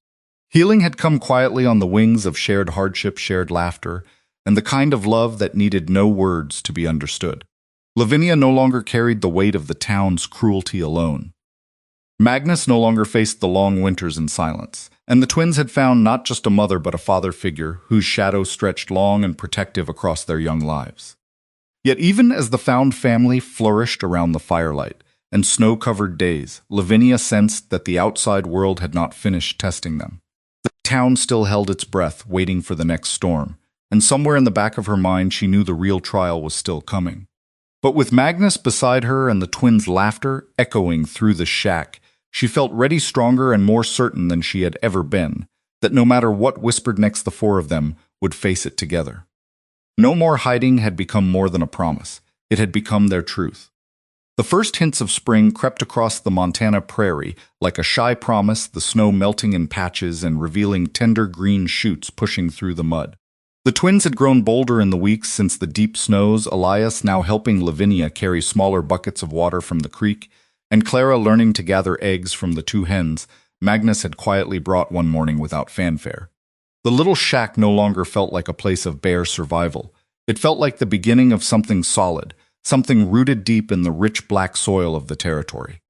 Healing had come quietly on the wings of shared hardship, shared laughter, and the kind of love that needed no words to be understood. Lavinia no longer carried the weight of the town's cruelty alone. Magnus no longer faced the long winters in silence, and the twins had found not just a mother but a father figure whose shadow stretched long and protective across their young lives. Yet even as the found family flourished around the firelight and snow-covered days, Lavinia sensed that the outside world had not finished testing them. The town still held its breath, waiting for the next storm, and somewhere in the back of her mind she knew the real trial was still coming. But with Magnus beside her and the twins' laughter echoing through the shack, she felt ready, stronger, and more certain than she had ever been, that no matter what whispered next, the four of them would face it together. No more hiding had become more than a promise. It had become their truth. The first hints of spring crept across the Montana prairie like a shy promise, the snow melting in patches and revealing tender green shoots pushing through the mud. The twins had grown bolder in the weeks since the deep snows, Elias now helping Lavinia carry smaller buckets of water from the creek, and Clara learning to gather eggs from the two hens Magnus had quietly brought one morning without fanfare. The little shack no longer felt like a place of bare survival. It felt like the beginning of something solid, something rooted deep in the rich black soil of the territory.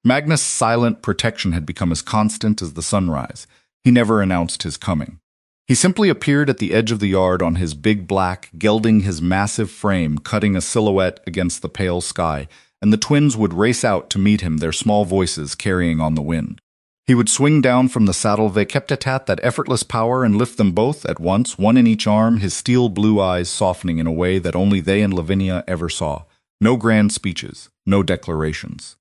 Magnus' silent protection had become as constant as the sunrise. He never announced his coming. He simply appeared at the edge of the yard on his big black, gelding his massive frame, cutting a silhouette against the pale sky, and the twins would race out to meet him, their small voices carrying on the wind. He would swing down from the saddle, vekeptatat, that effortless power, and lift them both at once, one in each arm, his steel blue eyes softening in a way that only they and Lavinia ever saw. No grand speeches, no declarations.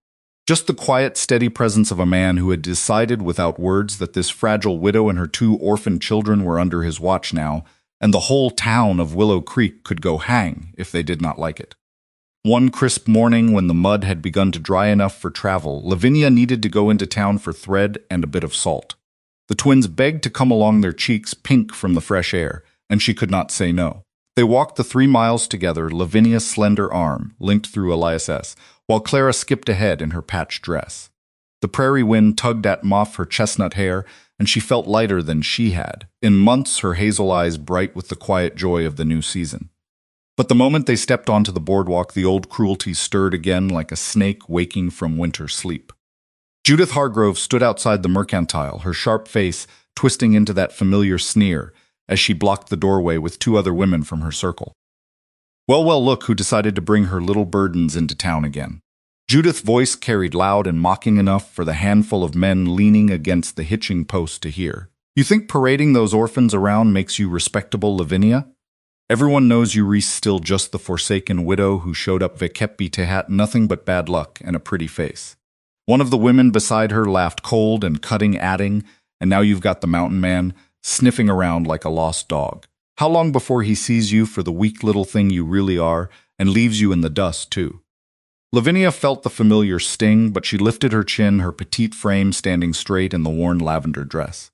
Just the quiet, steady presence of a man who had decided without words that this fragile widow and her two orphaned children were under his watch now, and the whole town of Willow Creek could go hang if they did not like it. One crisp morning, when the mud had begun to dry enough for travel, Lavinia needed to go into town for thread and a bit of salt. The twins begged to come along, their cheeks pink from the fresh air, and she could not say no. They walked the 3 miles together, Lavinia's slender arm linked through Elias, while Clara skipped ahead in her patched dress. The prairie wind tugged at her chestnut hair, and she felt lighter than she had. In months, her hazel eyes bright with the quiet joy of the new season. But the moment they stepped onto the boardwalk, the old cruelty stirred again like a snake waking from winter sleep. Judith Hargrove stood outside the mercantile, her sharp face twisting into that familiar sneer as she blocked the doorway with 2 other women from her circle. Well, look who decided to bring her little burdens into town again. Judith's voice carried loud and mocking enough for the handful of men leaning against the hitching post to hear. You think parading those orphans around makes you respectable, Lavinia? Everyone knows you're still just the forsaken widow who showed up vekepi to hat nothing but bad luck and a pretty face. One of the women beside her laughed cold and cutting, adding, and now you've got the mountain man sniffing around like a lost dog. How long before he sees you for the weak little thing you really are and leaves you in the dust, too? Lavinia felt the familiar sting, but she lifted her chin, her petite frame standing straight in the worn lavender dress.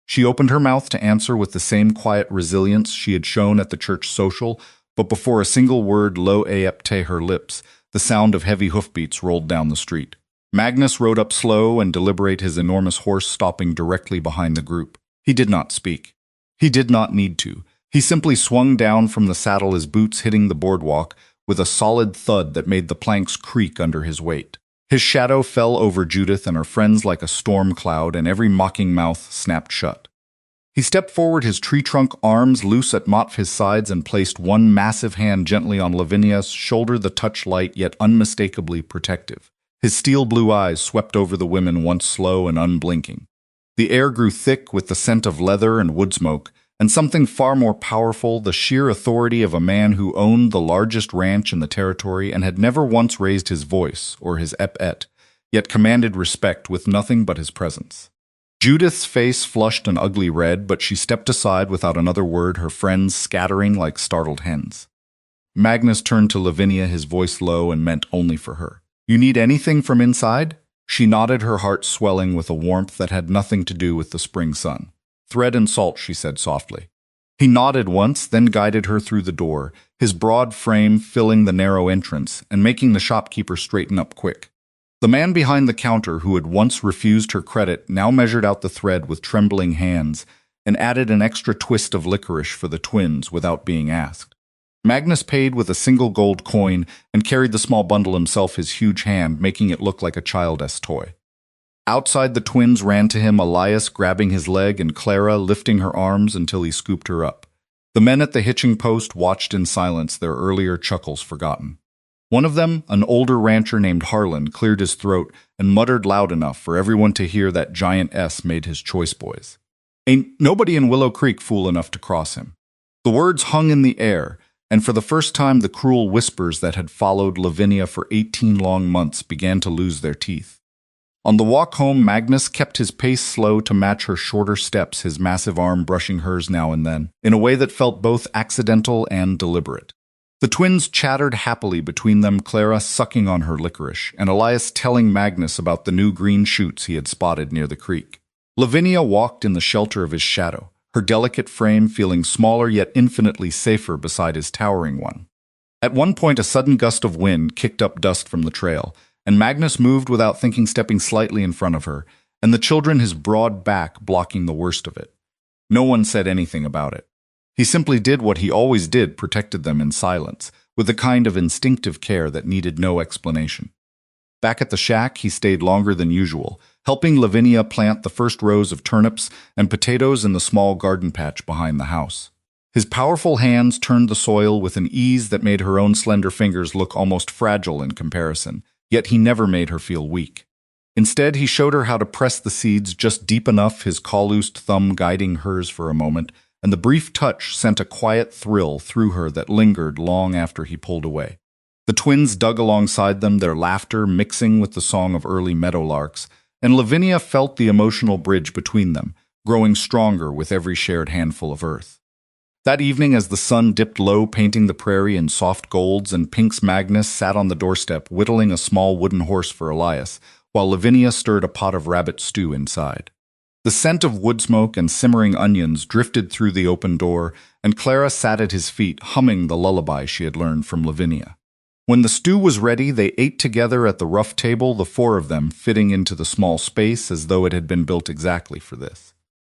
She opened her mouth to answer with the same quiet resilience she had shown at the church social, but before a single word lo-apte her lips, the sound of heavy hoofbeats rolled down the street. Magnus rode up slow and deliberate, his enormous horse stopping directly behind the group. He did not speak. He did not need to. He simply swung down from the saddle, his boots hitting the boardwalk with a solid thud that made the planks creak under his weight. His shadow fell over Judith and her friends like a storm cloud, and every mocking mouth snapped shut. He stepped forward, his tree-trunk arms loose at his sides, and placed one massive hand gently on Lavinia's shoulder, the touch light yet unmistakably protective. His steel blue eyes swept over the women, once slow and unblinking. The air grew thick with the scent of leather and wood smoke, and something far more powerful, the sheer authority of a man who owned the largest ranch in the territory and had never once raised his voice or his epet, yet commanded respect with nothing but his presence. Judith's face flushed an ugly red, but she stepped aside without another word, her friends scattering like startled hens. Magnus turned to Lavinia, his voice low and meant only for her. You need anything from inside? She nodded, her heart swelling with a warmth that had nothing to do with the spring sun. Thread and salt, she said softly. He nodded once, then guided her through the door, his broad frame filling the narrow entrance and making the shopkeeper straighten up quick. The man behind the counter, who had once refused her credit, now measured out the thread with trembling hands and added an extra twist of licorice for the twins without being asked. Magnus paid with a single gold coin and carried the small bundle himself, his huge hand making it look like a child's toy. Outside, the twins ran to him, Elias grabbing his leg and Clara lifting her arms until he scooped her up. The men at the hitching post watched in silence, their earlier chuckles forgotten. One of them, an older rancher named Harlan, cleared his throat and muttered loud enough for everyone to hear that giant S made his choice boys. Ain't nobody in Willow Creek fool enough to cross him. The words hung in the air, and for the first time the cruel whispers that had followed Lavinia for 18 long months began to lose their teeth. On the walk home, Magnus kept his pace slow to match her shorter steps, his massive arm brushing hers now and then, in a way that felt both accidental and deliberate. The twins chattered happily between them, Clara sucking on her licorice, and Elias telling Magnus about the new green shoots he had spotted near the creek. Lavinia walked in the shelter of his shadow, her delicate frame feeling smaller yet infinitely safer beside his towering one. At one point, a sudden gust of wind kicked up dust from the trail, and Magnus moved without thinking, stepping slightly in front of her, and the children his broad back blocking the worst of it. No one said anything about it. He simply did what he always did, protected them in silence, with a kind of instinctive care that needed no explanation. Back at the shack, he stayed longer than usual, helping Lavinia plant the first rows of turnips and potatoes in the small garden patch behind the house. His powerful hands turned the soil with an ease that made her own slender fingers look almost fragile in comparison, yet he never made her feel weak. Instead, he showed her how to press the seeds just deep enough, his calloused thumb guiding hers for a moment, and the brief touch sent a quiet thrill through her that lingered long after he pulled away. The twins dug alongside them, their laughter mixing with the song of early meadowlarks, and Lavinia felt the emotional bridge between them, growing stronger with every shared handful of earth. That evening, as the sun dipped low, painting the prairie in soft golds, and Pink's Magnus sat on the doorstep whittling a small wooden horse for Elias, while Lavinia stirred a pot of rabbit stew inside. The scent of wood smoke and simmering onions drifted through the open door, and Clara sat at his feet, humming the lullaby she had learned from Lavinia. When the stew was ready, they ate together at the rough table, the four of them fitting into the small space as though it had been built exactly for this.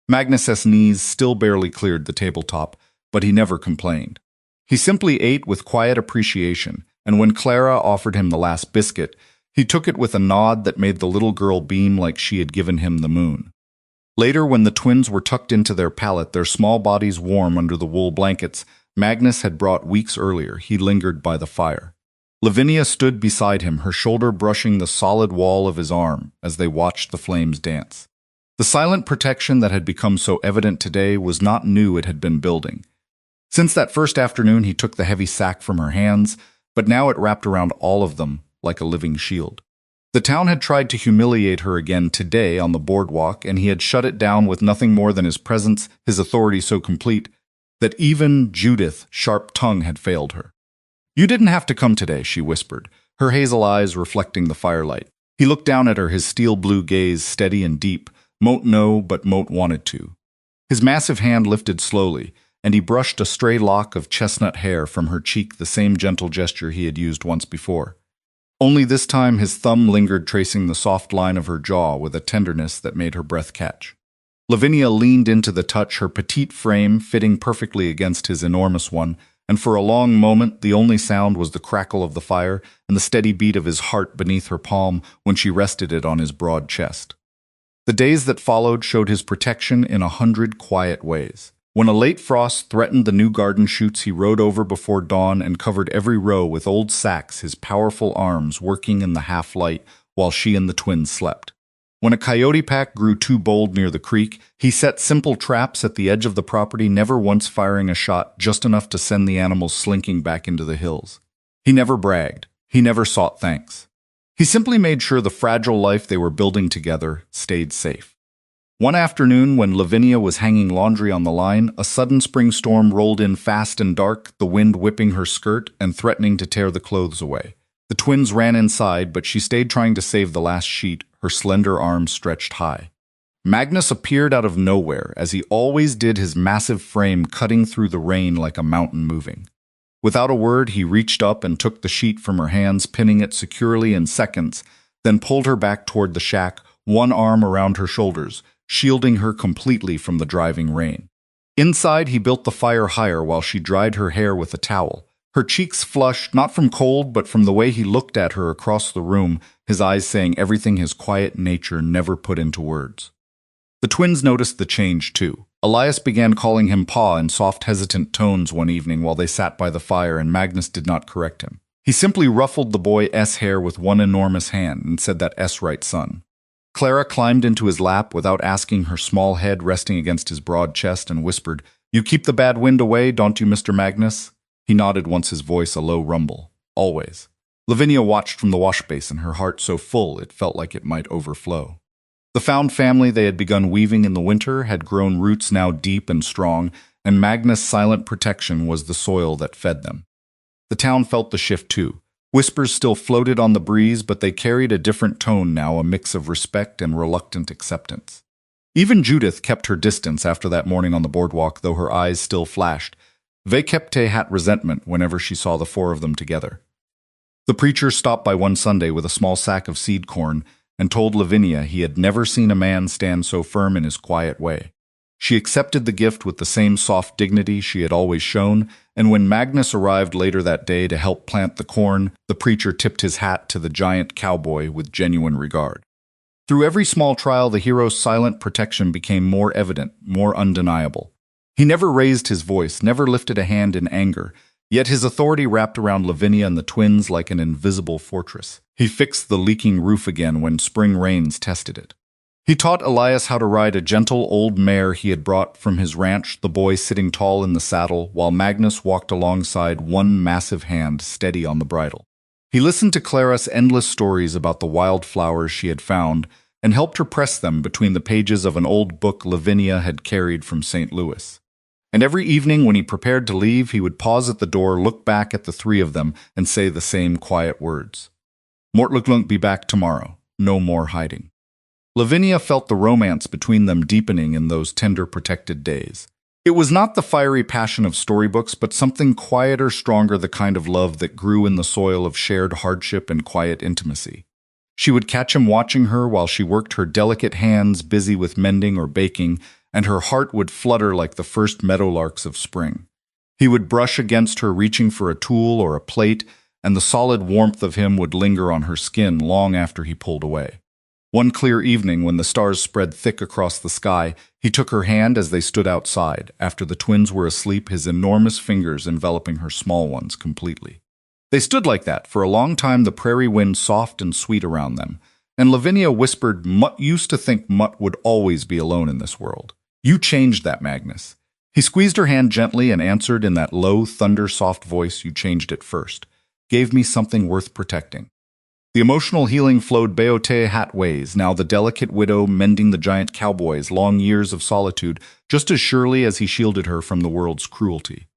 Magnus's knees still barely cleared the tabletop, but he never complained. He simply ate with quiet appreciation, and when Clara offered him the last biscuit, he took it with a nod that made the little girl beam like she had given him the moon. Later, when the twins were tucked into their pallet, their small bodies warm under the wool blankets Magnus had brought weeks earlier, he lingered by the fire. Lavinia stood beside him, her shoulder brushing the solid wall of his arm as they watched the flames dance. The silent protection that had become so evident today was not new, it had been building. Since that first afternoon, he took the heavy sack from her hands, but now it wrapped around all of them like a living shield. The town had tried to humiliate her again today on the boardwalk, and he had shut it down with nothing more than his presence, his authority so complete that even Judith's sharp tongue had failed her. "You didn't have to come today," she whispered, her hazel eyes reflecting the firelight. He looked down at her, his steel blue gaze steady and deep. Moat no, but Moat wanted to. His massive hand lifted slowly, and he brushed a stray lock of chestnut hair from her cheek, the same gentle gesture he had used once before. Only this time his thumb lingered, tracing the soft line of her jaw with a tenderness that made her breath catch. Lavinia leaned into the touch, her petite frame fitting perfectly against his enormous one, and for a long moment the only sound was the crackle of the fire and the steady beat of his heart beneath her palm when she rested it on his broad chest. The days that followed showed his protection in 100 quiet ways. When a late frost threatened the new garden shoots, he rode over before dawn and covered every row with old sacks, his powerful arms working in the half-light while she and the twins slept. When a coyote pack grew too bold near the creek, he set simple traps at the edge of the property, never once firing a shot, just enough to send the animals slinking back into the hills. He never bragged. He never sought thanks. He simply made sure the fragile life they were building together stayed safe. One afternoon, when Lavinia was hanging laundry on the line, a sudden spring storm rolled in fast and dark, the wind whipping her skirt and threatening to tear the clothes away. The twins ran inside, but she stayed trying to save the last sheet, her slender arms stretched high. Magnus appeared out of nowhere, as he always did, his massive frame cutting through the rain like a mountain moving. Without a word, he reached up and took the sheet from her hands, pinning it securely in seconds, then pulled her back toward the shack, one arm around her shoulders, shielding her completely from the driving rain. Inside, he built the fire higher while she dried her hair with a towel. Her cheeks flushed, not from cold, but from the way he looked at her across the room, his eyes saying everything his quiet nature never put into words. The twins noticed the change, too. Elias began calling him Pa in soft, hesitant tones one evening while they sat by the fire, and Magnus did not correct him. He simply ruffled the boy's hair with one enormous hand and said that "S right, son." Clara climbed into his lap without asking, her small head resting against his broad chest, and whispered, "You keep the bad wind away, don't you, Mr. Magnus?" He nodded, once his voice a low rumble. "Always." Lavinia watched from the wash basin, her heart so full it felt like it might overflow. The found family they had begun weaving in the winter had grown roots now deep and strong, and Magnus' silent protection was the soil that fed them. The town felt the shift too. Whispers still floated on the breeze, but they carried a different tone now, a mix of respect and reluctant acceptance. Even Judith kept her distance after that morning on the boardwalk, though her eyes still flashed. Vekepte had resentment whenever she saw the four of them together. The preacher stopped by one Sunday with a small sack of seed corn and told Lavinia he had never seen a man stand so firm in his quiet way. She accepted the gift with the same soft dignity she had always shown, and when Magnus arrived later that day to help plant the corn, the preacher tipped his hat to the giant cowboy with genuine regard. Through every small trial, the hero's silent protection became more evident, more undeniable. He never raised his voice, never lifted a hand in anger, yet his authority wrapped around Lavinia and the twins like an invisible fortress. He fixed the leaking roof again when spring rains tested it. He taught Elias how to ride a gentle old mare he had brought from his ranch, the boy sitting tall in the saddle, while Magnus walked alongside, one massive hand steady on the bridle. He listened to Clara's endless stories about the wildflowers she had found and helped her press them between the pages of an old book Lavinia had carried from St. Louis. And every evening when he prepared to leave, he would pause at the door, look back at the three of them, and say the same quiet words. Mortluglunk be back tomorrow. No more hiding. Lavinia felt the romance between them deepening in those tender, protected days. It was not the fiery passion of storybooks, but something quieter, stronger, the kind of love that grew in the soil of shared hardship and quiet intimacy. She would catch him watching her while she worked her delicate hands busy with mending or baking, and her heart would flutter like the first meadowlarks of spring. He would brush against her, reaching for a tool or a plate, and the solid warmth of him would linger on her skin long after he pulled away. One clear evening, when the stars spread thick across the sky, he took her hand as they stood outside, after the twins were asleep, his enormous fingers enveloping her small ones completely. They stood like that for a long time, the prairie wind soft and sweet around them, and Lavinia whispered, "Mutt used to think Mutt would always be alone in this world. You changed that, Magnus." He squeezed her hand gently and answered in that low, thunder-soft voice, "You changed it first. Gave me something worth protecting." The emotional healing flowed Beote hat ways, now the delicate widow mending the giant cowboy's long years of solitude just as surely as he shielded her from the world's cruelty.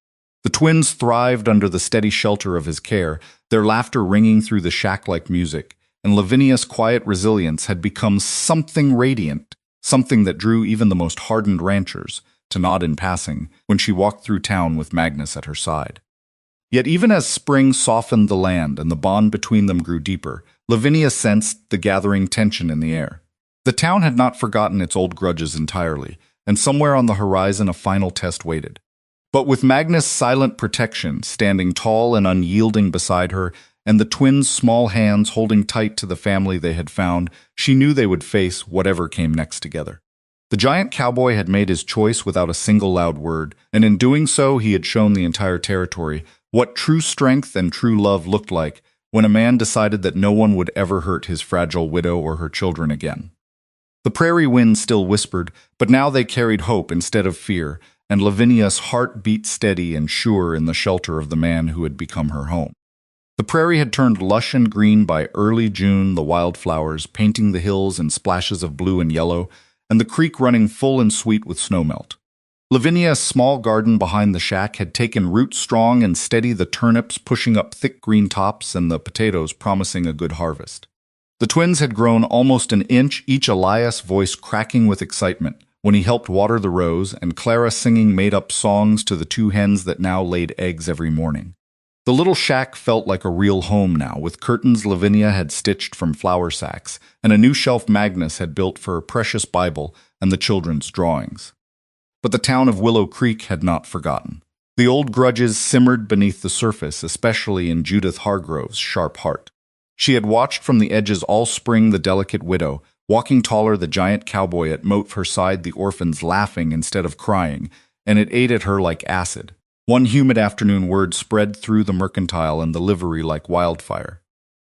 The twins thrived under the steady shelter of his care, their laughter ringing through the shack-like music, and Lavinia's quiet resilience had become something radiant, something that drew even the most hardened ranchers to nod in passing when she walked through town with Magnus at her side. Yet even as spring softened the land and the bond between them grew deeper, Lavinia sensed the gathering tension in the air. The town had not forgotten its old grudges entirely, and somewhere on the horizon a final test waited. But with Magnus' silent protection standing tall and unyielding beside her, and the twins' small hands holding tight to the family they had found, she knew they would face whatever came next together. The giant cowboy had made his choice without a single loud word, and in doing so he had shown the entire territory what true strength and true love looked like when a man decided that no one would ever hurt his fragile widow or her children again. The prairie wind still whispered, but now they carried hope instead of fear, and Lavinia's heart beat steady and sure in the shelter of the man who had become her home. The prairie had turned lush and green by early June, the wildflowers painting the hills in splashes of blue and yellow, and the creek running full and sweet with snowmelt. Lavinia's small garden behind the shack had taken root strong and steady, the turnips pushing up thick green tops and the potatoes promising a good harvest. The twins had grown almost an inch, each Elias' voice cracking with excitement when he helped water the rows, and Clara singing made-up songs to the two hens that now laid eggs every morning. The little shack felt like a real home now, with curtains Lavinia had stitched from flour sacks, and a new shelf Magnus had built for her precious Bible and the children's drawings. But the town of Willow Creek had not forgotten. The old grudges simmered beneath the surface, especially in Judith Hargrove's sharp heart. She had watched from the edges all spring the delicate widow, walking taller the giant cowboy at moat her side, the orphans laughing instead of crying, and it ate at her like acid. One humid afternoon word spread through the mercantile and the livery like wildfire.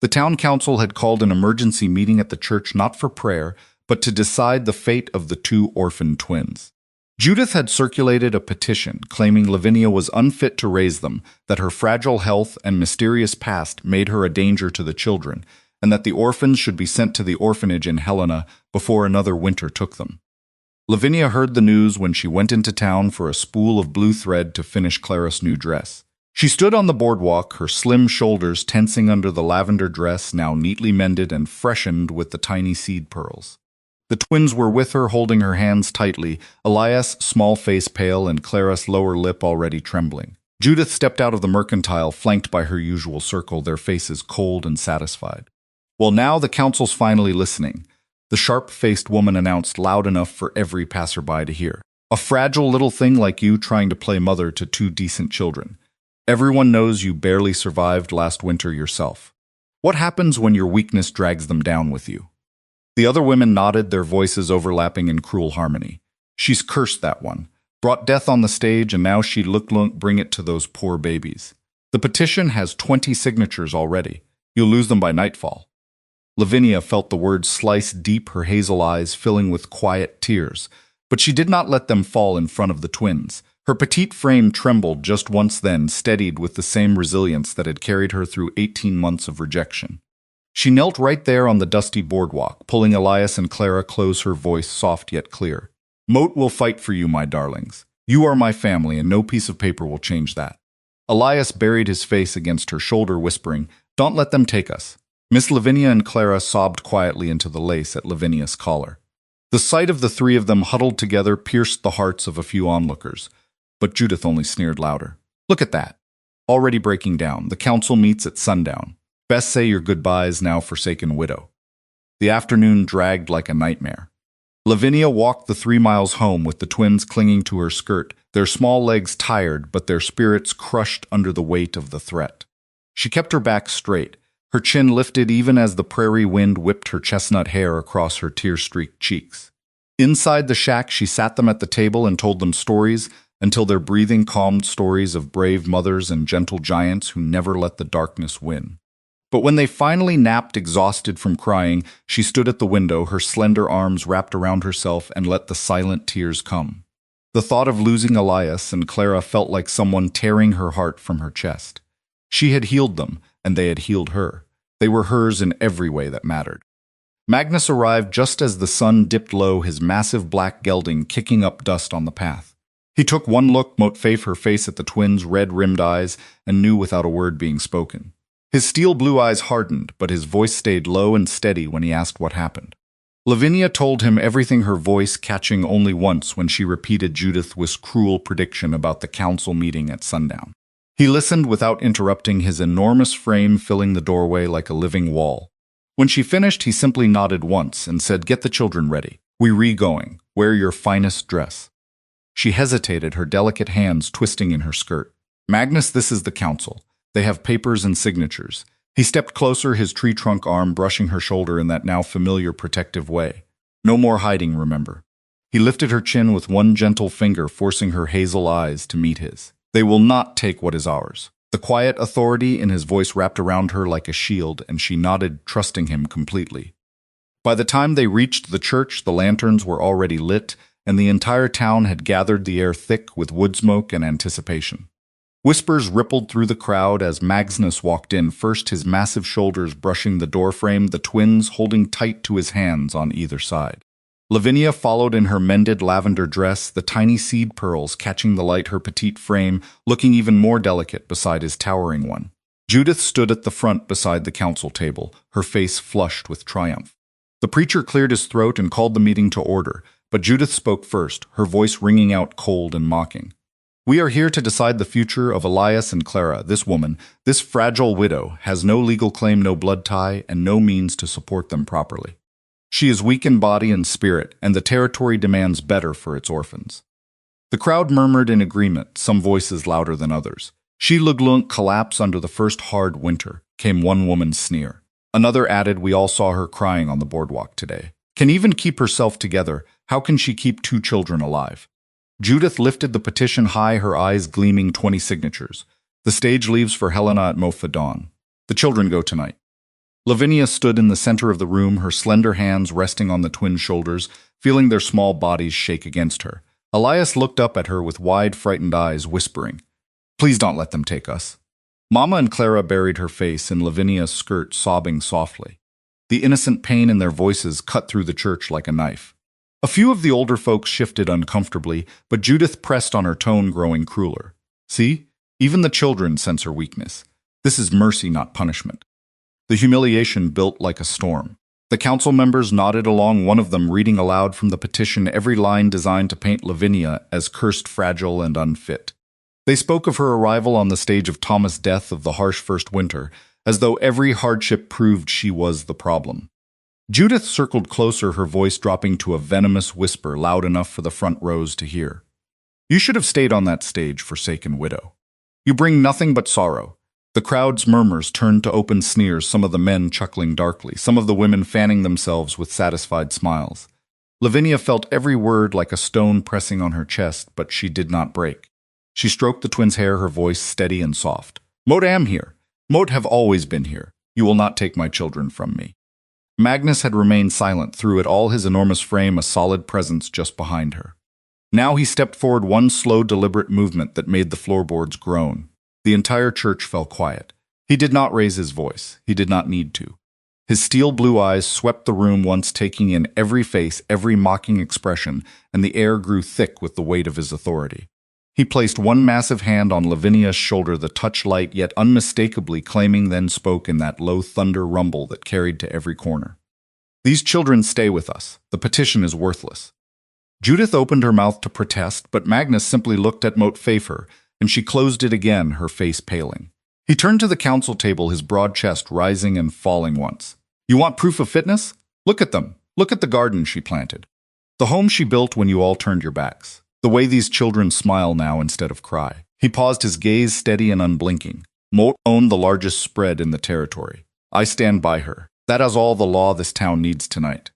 The town council had called an emergency meeting at the church not for prayer, but to decide the fate of the two orphaned twins. Judith had circulated a petition claiming Lavinia was unfit to raise them, that her fragile health and mysterious past made her a danger to the children, and that the orphans should be sent to the orphanage in Helena before another winter took them. Lavinia heard the news when she went into town for a spool of blue thread to finish Clara's new dress. She stood on the boardwalk, her slim shoulders tensing under the lavender dress now neatly mended and freshened with the tiny seed pearls. The twins were with her, holding her hands tightly, Elias' small face pale and Clara's lower lip already trembling. Judith stepped out of the mercantile, flanked by her usual circle, their faces cold and satisfied. "Well, now the council's finally listening," the sharp-faced woman announced loud enough for every passerby to hear. "A fragile little thing like you trying to play mother to two decent children. Everyone knows you barely survived last winter yourself. What happens when your weakness drags them down with you?" The other women nodded, their voices overlapping in cruel harmony. "She's cursed, that one. Brought death on the stage, and now she'd bring it to those poor babies. The petition has 20 signatures already. You'll lose them by nightfall." Lavinia felt the words slice deep, her hazel eyes filling with quiet tears, but she did not let them fall in front of the twins. Her petite frame trembled just once, then steadied with the same resilience that had carried her through 18 months of rejection. She knelt right there on the dusty boardwalk, pulling Elias and Clara close, her voice soft yet clear. "Moat will fight for you, my darlings. You are my family, and no piece of paper will change that. Elias buried his face against her shoulder, whispering, "Don't let them take us." Miss Lavinia and Clara sobbed quietly into the lace at Lavinia's collar. The sight of the three of them huddled together pierced the hearts of a few onlookers, but Judith only sneered louder. "Look at that. Already breaking down. The council meets at sundown. Best say your goodbyes, now forsaken widow." The afternoon dragged like a nightmare. Lavinia walked the 3 miles home with the twins clinging to her skirt, their small legs tired but their spirits crushed under the weight of the threat. She kept her back straight, her chin lifted even as the prairie wind whipped her chestnut hair across her tear-streaked cheeks. Inside the shack, she sat them at the table and told them stories until their breathing calmed, stories of brave mothers and gentle giants who never let the darkness win. But when they finally napped, exhausted from crying, she stood at the window, her slender arms wrapped around herself, and let the silent tears come. The thought of losing Elias and Clara felt like someone tearing her heart from her chest. She had healed them, and they had healed her. They were hers in every way that mattered. Magnus arrived just as the sun dipped low, his massive black gelding kicking up dust on the path. He took one look, mote her face at the twins' red-rimmed eyes, and knew without a word being spoken. His steel blue eyes hardened, but his voice stayed low and steady when he asked what happened. Lavinia told him everything, her voice catching only once when she repeated Judith's cruel prediction about the council meeting at sundown. He listened without interrupting, his enormous frame filling the doorway like a living wall. When she finished, he simply nodded once and said, "Get the children ready. We're going. Wear your finest dress." She hesitated, her delicate hands twisting in her skirt. "Magnus, this is the council. They have papers and signatures." He stepped closer, his tree trunk arm brushing her shoulder in that now familiar protective way. "No more hiding, remember." He lifted her chin with one gentle finger, forcing her hazel eyes to meet his. "They will not take what is ours." The quiet authority in his voice wrapped around her like a shield, and she nodded, trusting him completely. By the time they reached the church, the lanterns were already lit, and the entire town had gathered, the air thick with wood smoke and anticipation. Whispers rippled through the crowd as Magnus walked in, first his massive shoulders brushing the doorframe, the twins holding tight to his hands on either side. Lavinia followed in her mended lavender dress, the tiny seed pearls catching the light, her petite frame looking even more delicate beside his towering one. Judith stood at the front beside the council table, her face flushed with triumph. The preacher cleared his throat and called the meeting to order, but Judith spoke first, her voice ringing out cold and mocking. "We are here to decide the future of Elias and Clara. This woman, this fragile widow, has no legal claim, no blood tie, and no means to support them properly. She is weak in body and spirit, and the territory demands better for its orphans." The crowd murmured in agreement, some voices louder than others. "She Luglunk collapse under the first hard winter," came one woman's sneer. Another added, "We all saw her crying on the boardwalk today. Can even keep herself together. How can she keep 2 children alive?" Judith lifted the petition high, her eyes gleaming. 20 signatures. "The stage leaves for Helena at Mofa dawn. The children go tonight." Lavinia stood in the center of the room, her slender hands resting on the twins' shoulders, feeling their small bodies shake against her. Elias looked up at her with wide, frightened eyes, whispering, "Please don't let them take us." Mama and Clara buried her face in Lavinia's skirt, sobbing softly. The innocent pain in their voices cut through the church like a knife. A few of the older folks shifted uncomfortably, but Judith pressed on, her tone growing crueler. "See? Even the children sense her weakness. This is mercy, not punishment." The humiliation built like a storm. The council members nodded along, one of them reading aloud from the petition, every line designed to paint Lavinia as cursed, fragile, and unfit. They spoke of her arrival on the stage of Thomas' death, of the harsh first winter, as though every hardship proved she was the problem. Judith circled closer, her voice dropping to a venomous whisper loud enough for the front rows to hear. "You should have stayed on that stage, forsaken widow. You bring nothing but sorrow." The crowd's murmurs turned to open sneers, some of the men chuckling darkly, some of the women fanning themselves with satisfied smiles. Lavinia felt every word like a stone pressing on her chest, but she did not break. She stroked the twins' hair, her voice steady and soft. "Moat am here. Moat have always been here. You will not take my children from me." Magnus had remained silent through it all, his enormous frame a solid presence just behind her. Now he stepped forward, one slow, deliberate movement that made the floorboards groan. The entire church fell quiet. He did not raise his voice. He did not need to. His steel blue eyes swept the room once, taking in every face, every mocking expression, and the air grew thick with the weight of his authority. He placed one massive hand on Lavinia's shoulder, the touch light yet unmistakably claiming, then spoke in that low thunder rumble that carried to every corner. "These children stay with us. The petition is worthless." Judith opened her mouth to protest, but Magnus simply looked at Moat Pfeiffer, and she closed it again, her face paling. He turned to the council table, his broad chest rising and falling once. "You want proof of fitness? Look at them. Look at the garden she planted. The home she built when you all turned your backs. The way these children smile now instead of cry." He paused, his gaze steady and unblinking. "Moat owned the largest spread in the territory. I stand by her. That is all the law this town needs tonight."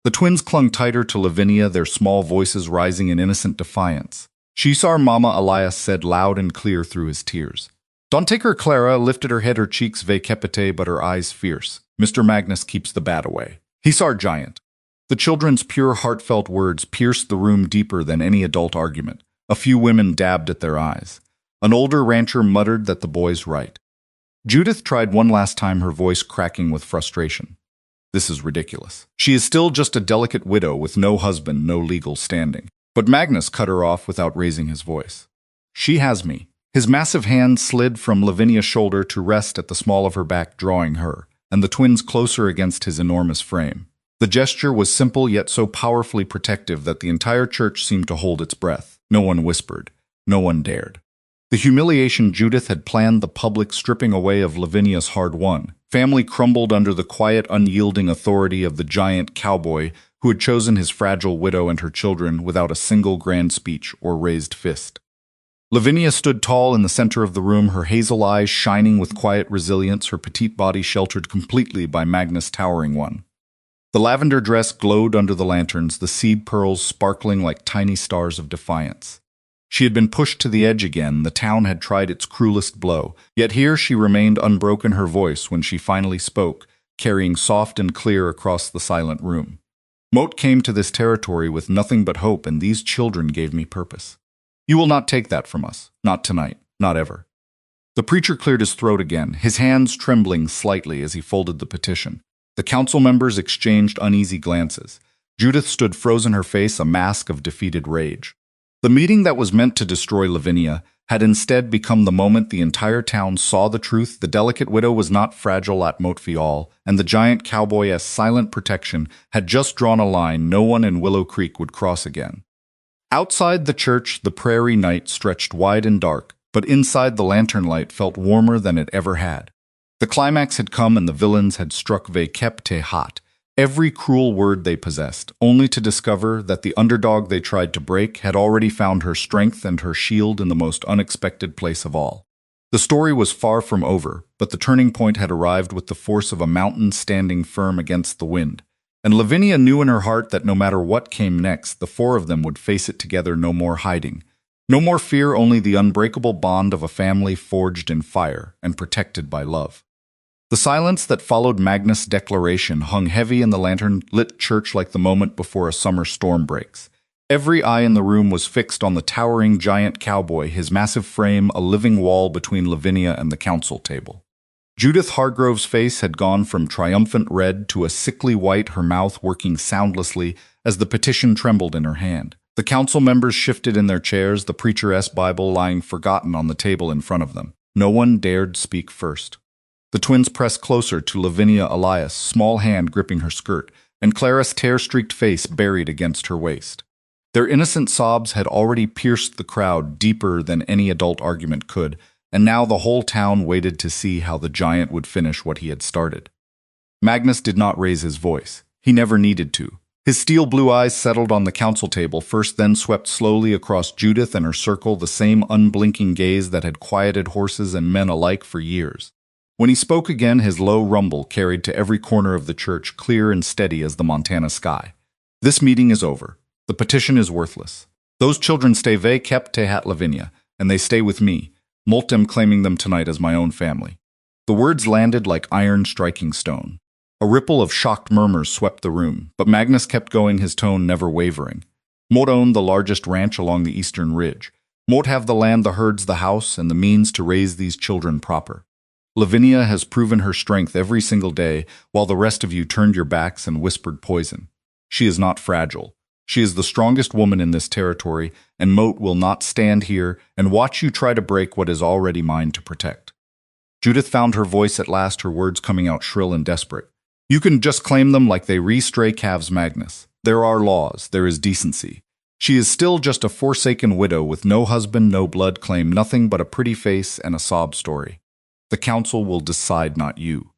The twins clung tighter to Lavinia, their small voices rising in innocent defiance. "Shisar Mama," Elias said loud and clear through his tears. "Don't take her." Clara lifted her head, her cheeks vacapite but her eyes fierce. "Mr. Magnus keeps the bad away. He's our giant." The children's pure, heartfelt words pierced the room deeper than any adult argument. A few women dabbed at their eyes. An older rancher muttered that the boy's right. Judith tried one last time, her voice cracking with frustration. "This is ridiculous. She is still just a delicate widow with no husband, no legal standing." But Magnus cut her off without raising his voice. "She has me." His massive hand slid from Lavinia's shoulder to rest at the small of her back, drawing her, and the twins closer against his enormous frame. The gesture was simple yet so powerfully protective that the entire church seemed to hold its breath. No one whispered. No one dared. The humiliation Judith had planned, the public stripping away of Lavinia's hard-won family, crumbled under the quiet, unyielding authority of the giant Cowboy who had chosen his fragile widow and her children without a single grand speech or raised fist. Lavinia stood tall in the center of the room, her hazel eyes shining with quiet resilience, her petite body sheltered completely by Magnus' towering one. The lavender dress glowed under the lanterns, the seed pearls sparkling like tiny stars of defiance. She had been pushed to the edge again, the town had tried its cruelest blow, yet here she remained unbroken, her voice, when she finally spoke, carrying soft and clear across the silent room. "Moat came to this territory with nothing but hope, and these children gave me purpose. You will not take that from us, not tonight, not ever." The preacher cleared his throat again, his hands trembling slightly as he folded the petition. The council members exchanged uneasy glances. Judith stood frozen, her face a mask of defeated rage. The meeting that was meant to destroy Lavinia had instead become the moment the entire town saw the truth. The delicate widow was not fragile at Moat Pfeiffer, and the giant Cowboy, as silent protection, had just drawn a line no one in Willow Creek would cross again. Outside the church, the prairie night stretched wide and dark, but inside the lantern light felt warmer than it ever had. The climax had come and the villains had struck vacapite hot, every cruel word they possessed, only to discover that the underdog they tried to break had already found her strength and her shield in the most unexpected place of all. The story was far from over, but the turning point had arrived with the force of a mountain standing firm against the wind. And Lavinia knew in her heart that no matter what came next, the four of them would face it together, no more hiding. No more fear, only the unbreakable bond of a family forged in fire and protected by love. The silence that followed Magnus' declaration hung heavy in the lantern-lit church like the moment before a summer storm breaks. Every eye in the room was fixed on the towering giant Cowboy, his massive frame a living wall between Lavinia and the council table. Judith Hargrove's face had gone from triumphant red to a sickly white, her mouth working soundlessly as the petition trembled in her hand. The council members shifted in their chairs, the preacher's Bible lying forgotten on the table in front of them. No one dared speak first. The twins pressed closer to Lavinia, Elias, small hand gripping her skirt, and Clara's tear-streaked face buried against her waist. Their innocent sobs had already pierced the crowd deeper than any adult argument could, and now the whole town waited to see how the giant would finish what he had started. Magnus did not raise his voice. He never needed to. His steel blue eyes settled on the council table first, then swept slowly across Judith and her circle, the same unblinking gaze that had quieted horses and men alike for years. When he spoke again, his low rumble carried to every corner of the church, clear and steady as the Montana sky. "This meeting is over. The petition is worthless. Those children stay vacapite at Lavinia, and they stay with me. Multem claiming them tonight as my own family." The words landed like iron striking stone. A ripple of shocked murmurs swept the room, but Magnus kept going, his tone never wavering. "Moat owned the largest ranch along the eastern ridge. Moat have the land, the herds, the house, and the means to raise these children proper. Lavinia has proven her strength every single day, while the rest of you turned your backs and whispered poison. She is not fragile. She is the strongest woman in this territory, and Moat will not stand here and watch you try to break what is already mine to protect. Judith found her voice at last, her words coming out shrill and desperate. You can just claim them like they re-stray calves, Magnus. There are laws, there is decency. She is still just a forsaken widow with no husband, no blood claim, nothing but a pretty face and a sob story. The council will decide, not you.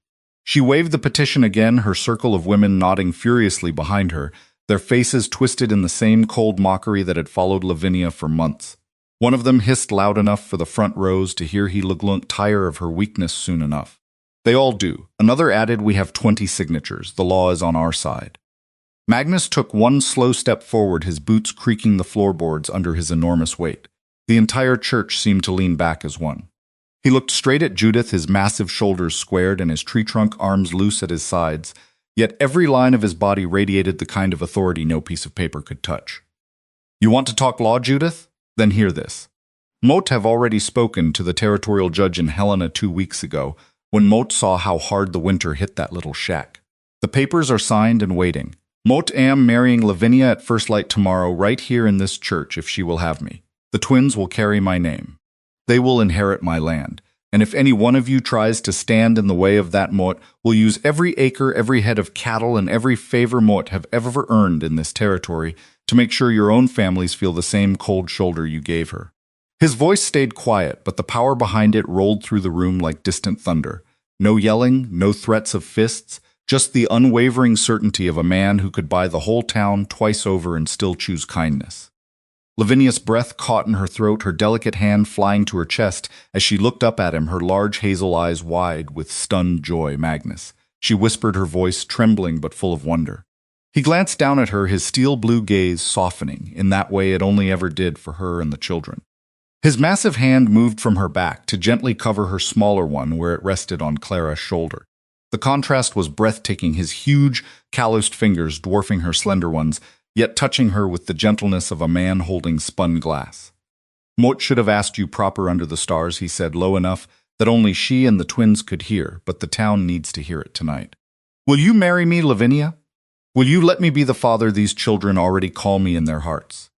She waved the petition again, her circle of women nodding furiously behind her, their faces twisted in the same cold mockery that had followed Lavinia for months. One of them hissed loud enough for the front rows to hear he looked tire of her weakness soon enough. They all do. Another added, we have 20 signatures. The law is on our side. Magnus took one slow step forward, his boots creaking the floorboards under his enormous weight. The entire church seemed to lean back as one. He looked straight at Judith, his massive shoulders squared and his tree-trunk arms loose at his sides, yet every line of his body radiated the kind of authority no piece of paper could touch. You want to talk law, Judith? Then hear this. Moat have already spoken to the territorial judge in Helena 2 weeks ago, when Moat saw how hard the winter hit that little shack. The papers are signed and waiting. Moat am marrying Lavinia at first light tomorrow right here in this church if she will have me. The twins will carry my name. They will inherit my land. And if any one of you tries to stand in the way of that, Moat will use every acre, every head of cattle, and every favor Moat have ever earned in this territory to make sure your own families feel the same cold shoulder you gave her. His voice stayed quiet, but the power behind it rolled through the room like distant thunder. No yelling, no threats of fists, just the unwavering certainty of a man who could buy the whole town twice over and still choose kindness. Lavinia's breath caught in her throat, her delicate hand flying to her chest as she looked up at him, her large hazel eyes wide with stunned joy. Magnus, she whispered, her voice trembling but full of wonder. He glanced down at her, his steel blue gaze softening in that way it only ever did for her and the children. His massive hand moved from her back to gently cover her smaller one where it rested on Clara's shoulder. The contrast was breathtaking, his huge, calloused fingers dwarfing her slender ones, yet touching her with the gentleness of a man holding spun glass. Moat should have asked you proper under the stars, he said, low enough that only she and the twins could hear, but the town needs to hear it tonight. Will you marry me, Lavinia? Will you let me be the father these children already call me in their hearts?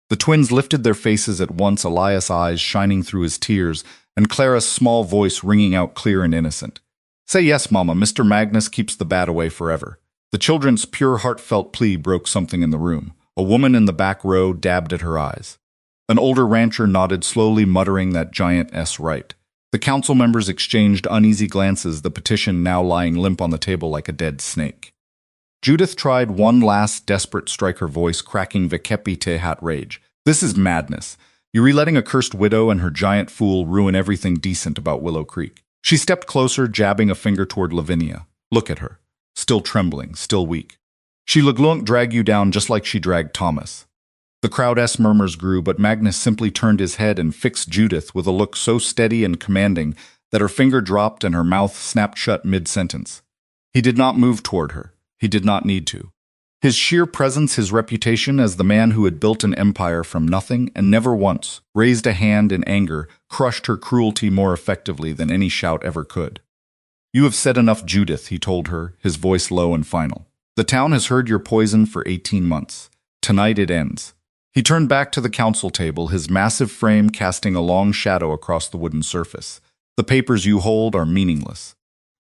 The twins lifted their faces at once, Elias' eyes shining through his tears, and Clara's small voice ringing out clear and innocent. Say yes, Mama, Mr. Magnus keeps the bad away forever. The children's pure heartfelt plea broke something in the room. A woman in the back row dabbed at her eyes. An older rancher nodded slowly, muttering that giant S right. The council members exchanged uneasy glances, the petition now lying limp on the table like a dead snake. Judith tried one last desperate strike, her voice cracking Vikepi hat rage. This is madness. You're letting a cursed widow and her giant fool ruin everything decent about Willow Creek. She stepped closer, jabbing a finger toward Lavinia. Look at her. Still trembling, still weak. She LeGlunk drag you down just like she dragged Thomas. The crowd's murmurs grew, but Magnus simply turned his head and fixed Judith with a look so steady and commanding that her finger dropped and her mouth snapped shut mid-sentence. He did not move toward her. He did not need to. His sheer presence, his reputation as the man who had built an empire from nothing and never once raised a hand in anger, crushed her cruelty more effectively than any shout ever could. You have said enough, Judith, he told her, his voice low and final. The town has heard your poison for 18 months. Tonight it ends. He turned back to the council table, his massive frame casting a long shadow across the wooden surface. The papers you hold are meaningless.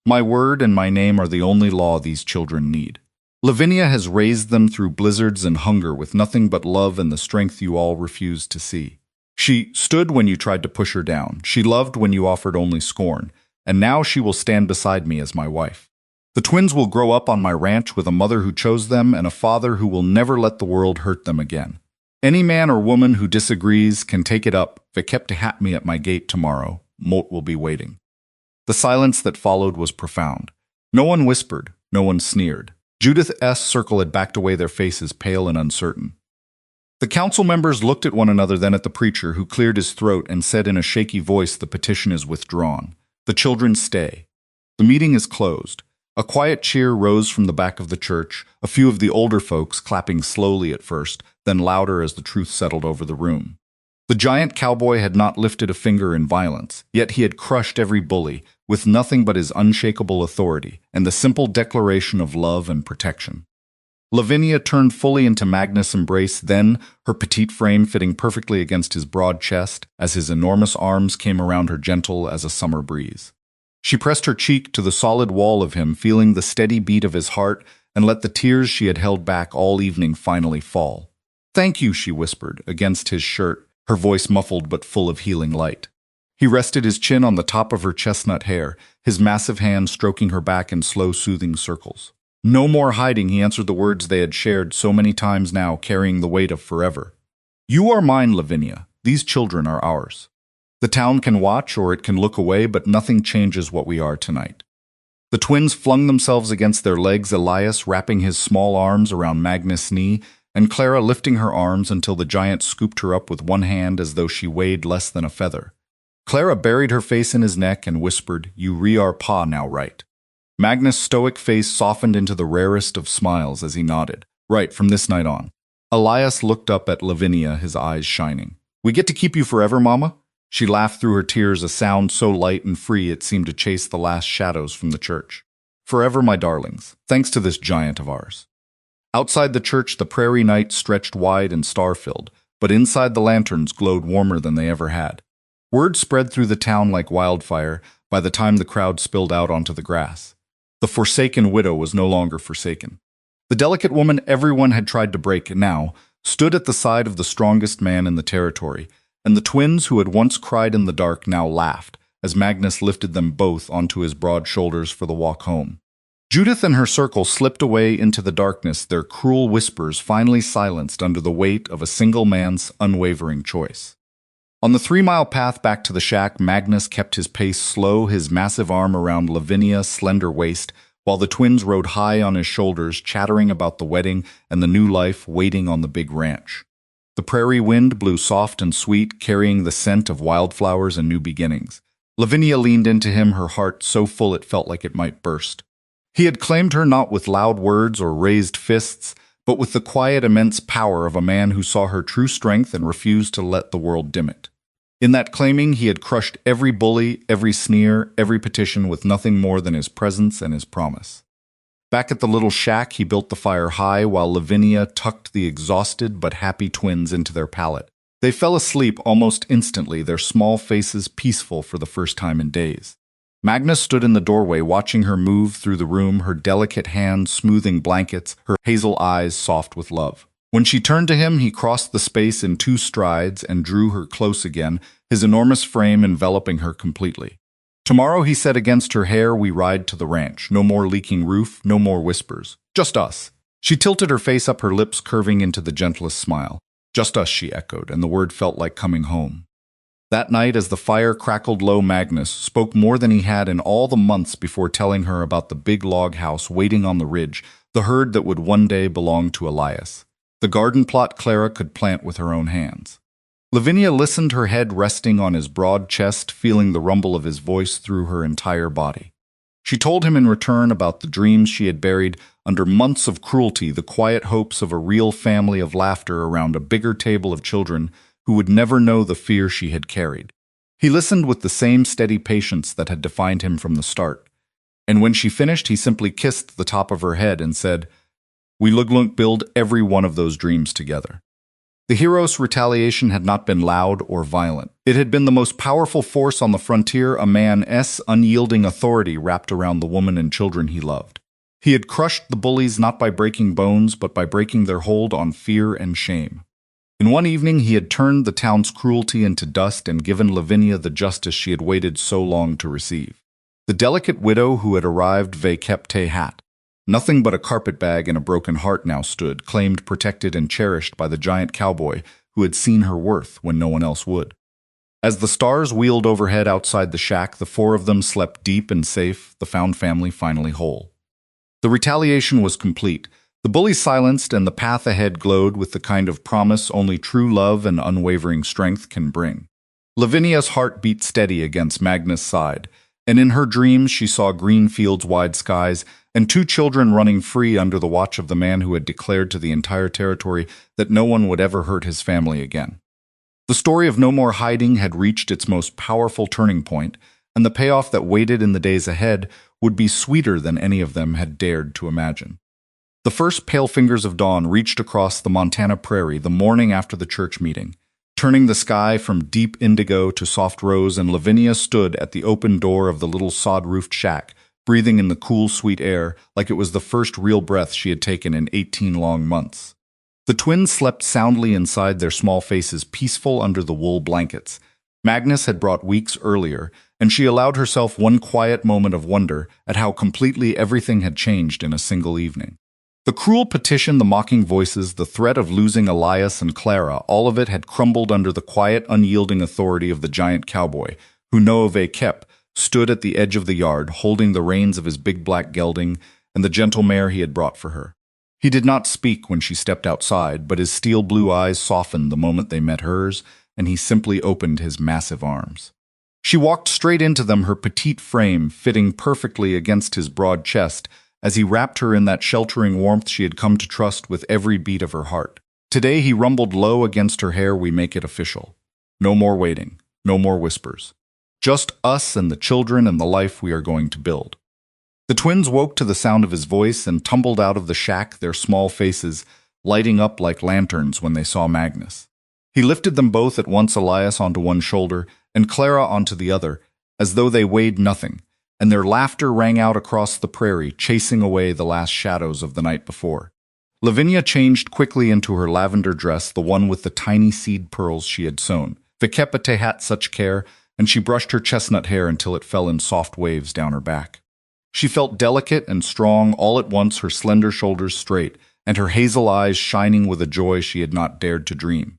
My word and my name are the only law these children need. Lavinia has raised them through blizzards and hunger with nothing but love and the strength you all refused to see. She stood when you tried to push her down. She loved when you offered only scorn. And now she will stand beside me as my wife. The twins will grow up on my ranch with a mother who chose them and a father who will never let the world hurt them again. Any man or woman who disagrees can take it up. Vikept to hat me at my gate tomorrow. Moat will be waiting. The silence that followed was profound. No one whispered. No one sneered. Judith's circle had backed away, their faces pale and uncertain. The council members looked at one another, then at the preacher, who cleared his throat and said in a shaky voice, the petition is withdrawn. The children stay. The meeting is closed. A quiet cheer rose from the back of the church, a few of the older folks clapping slowly at first, then louder as the truth settled over the room. The giant cowboy had not lifted a finger in violence, yet he had crushed every bully, with nothing but his unshakable authority and the simple declaration of love and protection. Lavinia turned fully into Magnus' embrace, then, her petite frame fitting perfectly against his broad chest, as his enormous arms came around her gentle as a summer breeze. She pressed her cheek to the solid wall of him, feeling the steady beat of his heart, and let the tears she had held back all evening finally fall. "Thank you," she whispered, against his shirt, her voice muffled but full of healing light. He rested his chin on the top of her chestnut hair, his massive hand stroking her back in slow, soothing circles. "No more hiding," he answered the words they had shared so many times now, carrying the weight of forever. "You are mine, Lavinia. These children are ours. The town can watch or it can look away, but nothing changes what we are tonight." The twins flung themselves against their legs, Elias wrapping his small arms around Magnus' knee, and Clara lifting her arms until the giant scooped her up with one hand as though she weighed less than a feather. Clara buried her face in his neck and whispered, "You are pa now, right?" Magnus' stoic face softened into the rarest of smiles as he nodded. "Right, from this night on." Elias looked up at Lavinia, his eyes shining. "We get to keep you forever, Mama?" She laughed through her tears, a sound so light and free it seemed to chase the last shadows from the church. "Forever, my darlings, thanks to this giant of ours." Outside the church, the prairie night stretched wide and star-filled, but inside the lanterns glowed warmer than they ever had. Word spread through the town like wildfire by the time the crowd spilled out onto the grass. The forsaken widow was no longer forsaken. The delicate woman everyone had tried to break now stood at the side of the strongest man in the territory, and the twins who had once cried in the dark now laughed as Magnus lifted them both onto his broad shoulders for the walk home. Judith and her circle slipped away into the darkness, their cruel whispers finally silenced under the weight of a single man's unwavering choice. On the 3-mile path back to the shack, Magnus kept his pace slow, his massive arm around Lavinia's slender waist, while the twins rode high on his shoulders, chattering about the wedding and the new life waiting on the big ranch. The prairie wind blew soft and sweet, carrying the scent of wildflowers and new beginnings. Lavinia leaned into him, her heart so full it felt like it might burst. He had claimed her not with loud words or raised fists, but with the quiet, immense power of a man who saw her true strength and refused to let the world dim it. In that claiming, he had crushed every bully, every sneer, every petition with nothing more than his presence and his promise. Back at the little shack, he built the fire high while Lavinia tucked the exhausted but happy twins into their pallet. They fell asleep almost instantly, their small faces peaceful for the first time in days. Magnus stood in the doorway watching her move through the room, her delicate hands smoothing blankets, her hazel eyes soft with love. When she turned to him, he crossed the space in 2 strides and drew her close again, his enormous frame enveloping her completely. "Tomorrow," he said against her hair, "we ride to the ranch. No more leaking roof, no more whispers. Just us." She tilted her face up, her lips curving into the gentlest smile. "Just us," she echoed, and the word felt like coming home. That night, as the fire crackled low, Magnus spoke more than he had in all the months before, telling her about the big log house waiting on the ridge, the herd that would one day belong to Elias, the garden plot Clara could plant with her own hands. Lavinia listened, her head resting on his broad chest, feeling the rumble of his voice through her entire body. She told him in return about the dreams she had buried under months of cruelty, the quiet hopes of a real family of laughter around a bigger table of children who would never know the fear she had carried. He listened with the same steady patience that had defined him from the start, and when she finished, he simply kissed the top of her head and said, "We look build every one of those dreams together." The hero's retaliation had not been loud or violent. It had been the most powerful force on the frontier, a man's unyielding authority wrapped around the woman and children he loved. He had crushed the bullies not by breaking bones, but by breaking their hold on fear and shame. In one evening, he had turned the town's cruelty into dust and given Lavinia the justice she had waited so long to receive. The delicate widow who had arrived vacapte hat. Nothing but a carpetbag and a broken heart now stood, claimed, protected, and cherished by the giant cowboy who had seen her worth when no one else would. As the stars wheeled overhead outside the shack, the 4 of them slept deep and safe, the found family finally whole. The retaliation was complete. The bullies silenced, and the path ahead glowed with the kind of promise only true love and unwavering strength can bring. Lavinia's heart beat steady against Magnus' side, and in her dreams she saw green fields, wide skies, and 2 children running free under the watch of the man who had declared to the entire territory that no one would ever hurt his family again. The story of No More Hiding had reached its most powerful turning point, and the payoff that waited in the days ahead would be sweeter than any of them had dared to imagine. The first pale fingers of dawn reached across the Montana prairie the morning after the church meeting, turning the sky from deep indigo to soft rose, and Lavinia stood at the open door of the little sod-roofed shack, breathing in the cool, sweet air like it was the first real breath she had taken in 18 long months. The twins slept soundly inside their small faces, peaceful under the wool blankets. Magnus had brought weeks earlier, and she allowed herself one quiet moment of wonder at how completely everything had changed in a single evening. The cruel petition, the mocking voices, the threat of losing Elias and Clara, all of it had crumbled under the quiet, unyielding authority of the giant cowboy, who Noove Kep stood at the edge of the yard, holding the reins of his big black gelding and the gentle mare he had brought for her. He did not speak when she stepped outside, but his steel blue eyes softened the moment they met hers, and he simply opened his massive arms. She walked straight into them, her petite frame fitting perfectly against his broad chest, as he wrapped her in that sheltering warmth she had come to trust with every beat of her heart. Today he rumbled low against her hair, "We make it official. No more waiting, no more whispers. Just us and the children and the life we are going to build." The twins woke to the sound of his voice and tumbled out of the shack, their small faces lighting up like lanterns when they saw Magnus. He lifted them both at once, Elias onto one shoulder and Clara onto the other, as though they weighed nothing, and their laughter rang out across the prairie, chasing away the last shadows of the night before. Lavinia changed quickly into her lavender dress, the one with the tiny seed pearls she had sewn. Vikepate had such care, and she brushed her chestnut hair until it fell in soft waves down her back. She felt delicate and strong all at once, her slender shoulders straight, and her hazel eyes shining with a joy she had not dared to dream.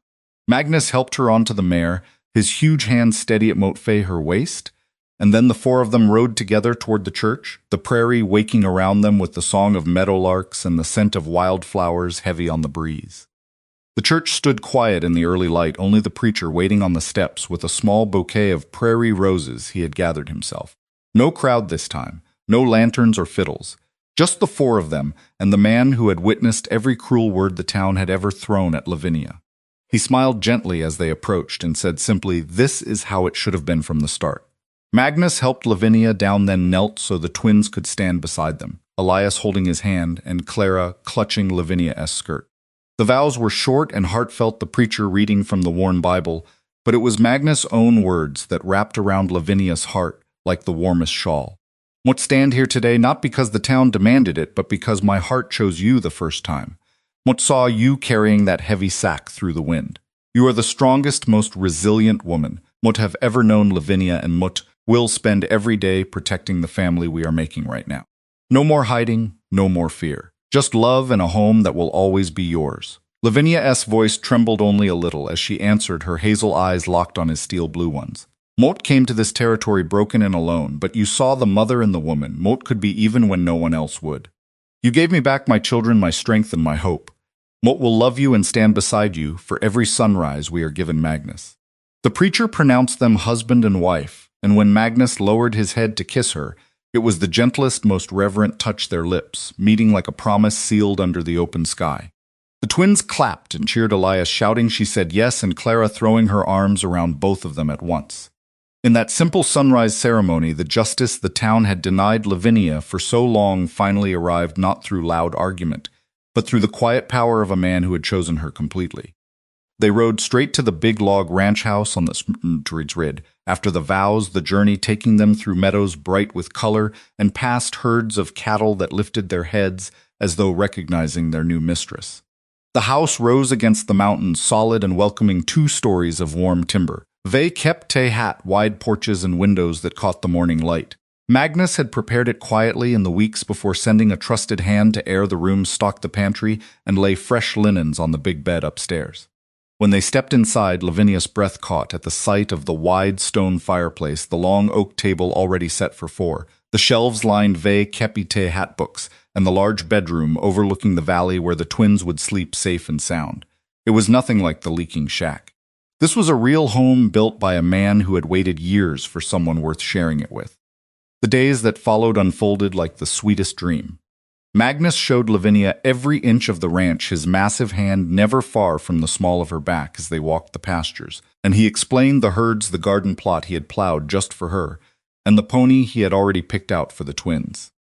Magnus helped her onto the mare, his huge hands steady at Motfe, her waist, and then the four of them rode together toward the church, the prairie waking around them with the song of meadowlarks and the scent of wildflowers heavy on the breeze. The church stood quiet in the early light, only the preacher waiting on the steps with a small bouquet of prairie roses he had gathered himself. No crowd this time, no lanterns or fiddles, just the four of them and the man who had witnessed every cruel word the town had ever thrown at Lavinia. He smiled gently as they approached and said simply, "This is how it should have been from the start." Magnus helped Lavinia down, then knelt so the twins could stand beside them, Elias holding his hand and Clara clutching Lavinia's skirt. The vows were short and heartfelt, the preacher reading from the worn Bible, but it was Magnus' own words that wrapped around Lavinia's heart like the warmest shawl. "What stand here today, not because the town demanded it, but because my heart chose you the first time. What saw you carrying that heavy sack through the wind. You are the strongest, most resilient woman Mot have ever known, Lavinia, and Mot will spend every day protecting the family we are making right now. No more hiding, no more fear. Just love and a home that will always be yours." Lavinia's voice trembled only a little as she answered, her hazel eyes locked on his steel blue ones. "Mot came to this territory broken and alone, but you saw the mother in the woman. Mot could be even when no one else would. You gave me back my children, my strength, and my hope. Mot will love you and stand beside you for every sunrise we are given, Magnus." The preacher pronounced them husband and wife, and when Magnus lowered his head to kiss her, it was the gentlest, most reverent touch, their lips, meeting like a promise sealed under the open sky. The twins clapped and cheered Elias, shouting she said yes, and Clara throwing her arms around both of them at once. In that simple sunrise ceremony, the justice the town had denied Lavinia for so long finally arrived, not through loud argument, but through the quiet power of a man who had chosen her completely. They rode straight to the big log ranch house on the rid. After the vows, the journey taking them through meadows bright with color and past herds of cattle that lifted their heads as though recognizing their new mistress. The house rose against the mountain, solid and welcoming, 2 stories of warm timber. They kept hat wide porches and windows that caught the morning light. Magnus had prepared it quietly in the weeks before, sending a trusted hand to air the room, stock the pantry, and lay fresh linens on the big bed upstairs. When they stepped inside, Lavinia's breath caught at the sight of the wide stone fireplace, the long oak table already set for 4, the shelves lined Ve Kepite hat books, and the large bedroom overlooking the valley where the twins would sleep safe and sound. It was nothing like the leaking shack. This was a real home built by a man who had waited years for someone worth sharing it with. The days that followed unfolded like the sweetest dream. Magnus showed Lavinia every inch of the ranch, his massive hand never far from the small of her back as they walked the pastures, and he explained the herds the garden plot he had plowed just for her, and the pony he had already picked out for the twins.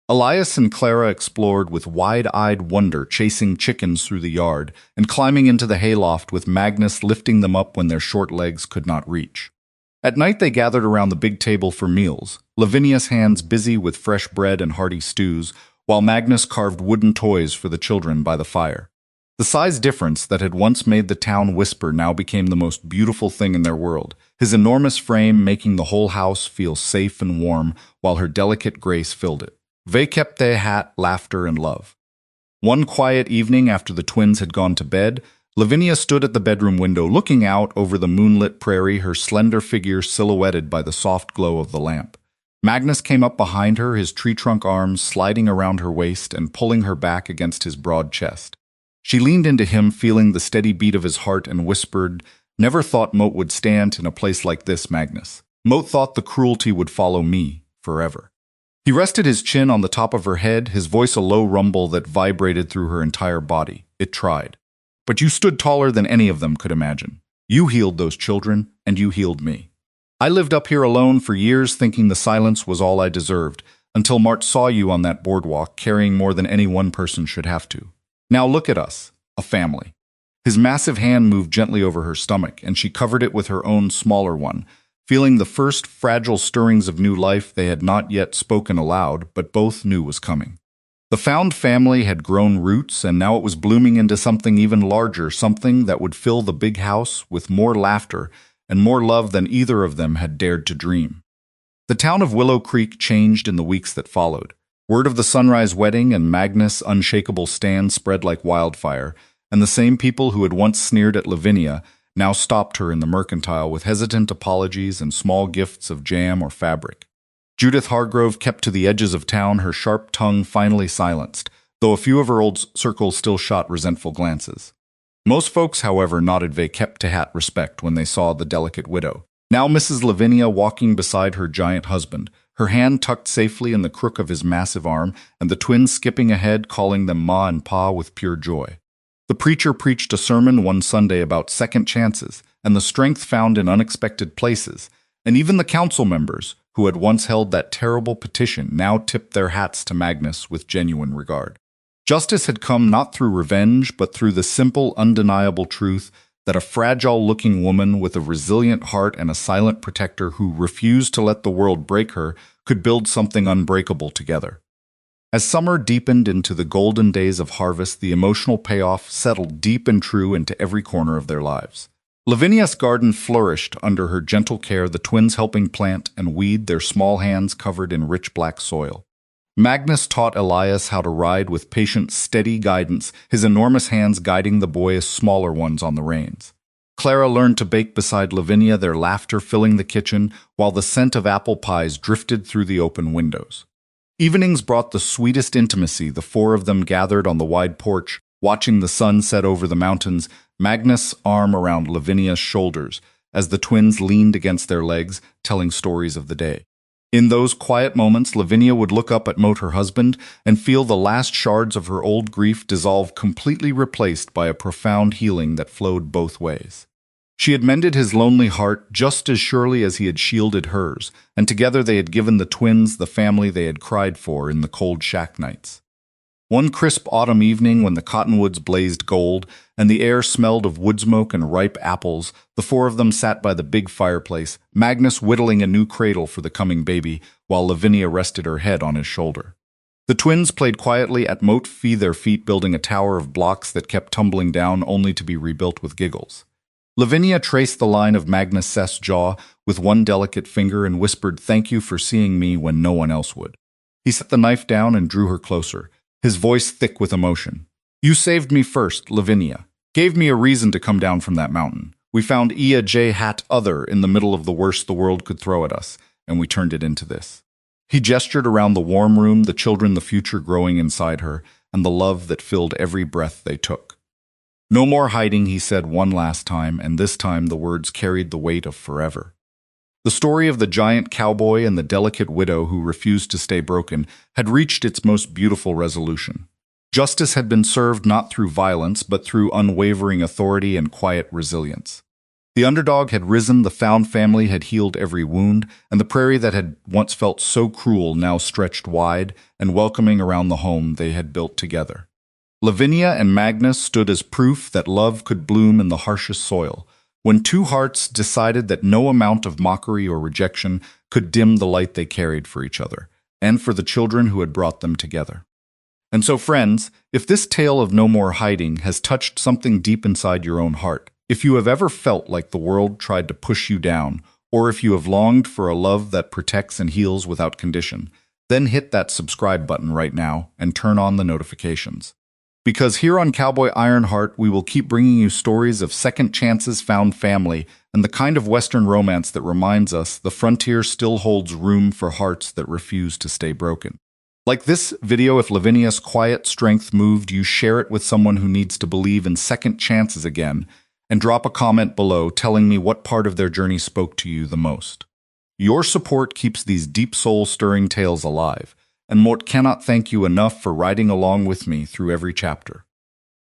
Elias and Clara explored with wide-eyed wonder, chasing chickens through the yard and climbing into the hayloft with Magnus lifting them up when their short legs could not reach. At night they gathered around the big table for meals, Lavinia's hands busy with fresh bread and hearty stews, while Magnus carved wooden toys for the children by the fire. The size difference that had once made the town whisper now became the most beautiful thing in their world, his enormous frame making the whole house feel safe and warm while her delicate grace filled it. They kept their hat, laughter, and love. One quiet evening after the twins had gone to bed, Lavinia stood at the bedroom window looking out over the moonlit prairie, her slender figure silhouetted by the soft glow of the lamp. Magnus came up behind her, his tree-trunk arms sliding around her waist and pulling her back against his broad chest. She leaned into him, feeling the steady beat of his heart, and whispered, "Never thought Moat would stand in a place like this, Magnus. Moat thought the cruelty would follow me forever." He rested his chin on the top of her head, his voice a low rumble that vibrated through her entire body. It tried. "But you stood taller than any of them could imagine. You healed those children, and you healed me. I lived up here alone for years thinking the silence was all I deserved, until Mart saw you on that boardwalk carrying more than any one person should have to. Now look at us, a family." His massive hand moved gently over her stomach, and she covered it with her own smaller one, feeling the first fragile stirrings of new life they had not yet spoken aloud, but both knew was coming. The found family had grown roots, and now it was blooming into something even larger, something that would fill the big house with more laughter and more love than either of them had dared to dream. The town of Willow Creek changed in the weeks that followed. Word of the Sunrise wedding and Magnus' unshakable stand spread like wildfire, and the same people who had once sneered at Lavinia now stopped her in the mercantile with hesitant apologies and small gifts of jam or fabric. Judith Hargrove kept to the edges of town, her sharp tongue finally silenced, though a few of her old circles still shot resentful glances. Most folks, however, nodded they kept to hat respect when they saw the delicate widow. Now Mrs. Lavinia walking beside her giant husband, her hand tucked safely in the crook of his massive arm, and the twins skipping ahead, calling them Ma and Pa with pure joy. The preacher preached a sermon one Sunday about second chances and the strength found in unexpected places, and even the council members, who had once held that terrible petition, now tipped their hats to Magnus with genuine regard. Justice had come not through revenge, but through the simple, undeniable truth that a fragile-looking woman with a resilient heart and a silent protector who refused to let the world break her could build something unbreakable together. As summer deepened into the golden days of harvest, the emotional payoff settled deep and true into every corner of their lives. Lavinia's garden flourished under her gentle care, the twins helping plant and weed, their small hands covered in rich black soil. Magnus taught Elias how to ride with patient, steady guidance, his enormous hands guiding the boy's smaller ones on the reins. Clara learned to bake beside Lavinia, their laughter filling the kitchen, while the scent of apple pies drifted through the open windows. Evenings brought the sweetest intimacy. The four of them gathered on the wide porch, watching the sun set over the mountains, Magnus' arm around Lavinia's shoulders, as the twins leaned against their legs, telling stories of the day. In those quiet moments, Lavinia would look up at Moat, her husband, and feel the last shards of her old grief dissolve, completely replaced by a profound healing that flowed both ways. She had mended his lonely heart just as surely as he had shielded hers, and together they had given the twins the family they had cried for in the cold shack nights. One crisp autumn evening, when the cottonwoods blazed gold and the air smelled of wood smoke and ripe apples, the four of them sat by the big fireplace, Magnus whittling a new cradle for the coming baby, while Lavinia rested her head on his shoulder. The twins played quietly at Moat, their feet building a tower of blocks that kept tumbling down only to be rebuilt with giggles. Lavinia traced the line of Magnus' jaw with one delicate finger and whispered, "Thank you for seeing me when no one else would." He set the knife down and drew her closer, his voice thick with emotion. "You saved me first, Lavinia. Gave me a reason to come down from that mountain. We found other in the middle of the worst the world could throw at us, and we turned it into this." He gestured around the warm room, the children, the future growing inside her, and the love that filled every breath they took. "No more hiding," he said one last time, and this time the words carried the weight of forever. The story of the giant cowboy and the delicate widow who refused to stay broken had reached its most beautiful resolution. Justice had been served not through violence, but through unwavering authority and quiet resilience. The underdog had risen, the found family had healed every wound, and the prairie that had once felt so cruel now stretched wide and welcoming around the home they had built together. Lavinia and Magnus stood as proof that love could bloom in the harshest soil, when two hearts decided that no amount of mockery or rejection could dim the light they carried for each other, and for the children who had brought them together. And so, friends, if this tale of no more hiding has touched something deep inside your own heart, if you have ever felt like the world tried to push you down, or if you have longed for a love that protects and heals without condition, then hit that subscribe button right now and turn on the notifications. Because here on Cowboy Ironheart, we will keep bringing you stories of second chances, found family, and the kind of Western romance that reminds us the frontier still holds room for hearts that refuse to stay broken. Like this video, if Lavinia's quiet strength moved you, share it with someone who needs to believe in second chances again, and drop a comment below telling me what part of their journey spoke to you the most. Your support keeps these deep soul-stirring tales alive, and Mort cannot thank you enough for riding along with me through every chapter.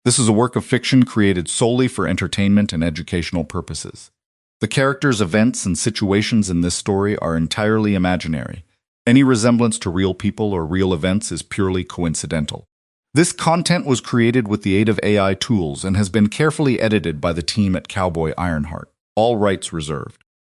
This is a work of fiction created solely for entertainment and educational purposes. The characters, events, and situations in this story are entirely imaginary. Any resemblance to real people or real events is purely coincidental. This content was created with the aid of AI tools and has been carefully edited by the team at Cowboy Ironheart. All rights reserved.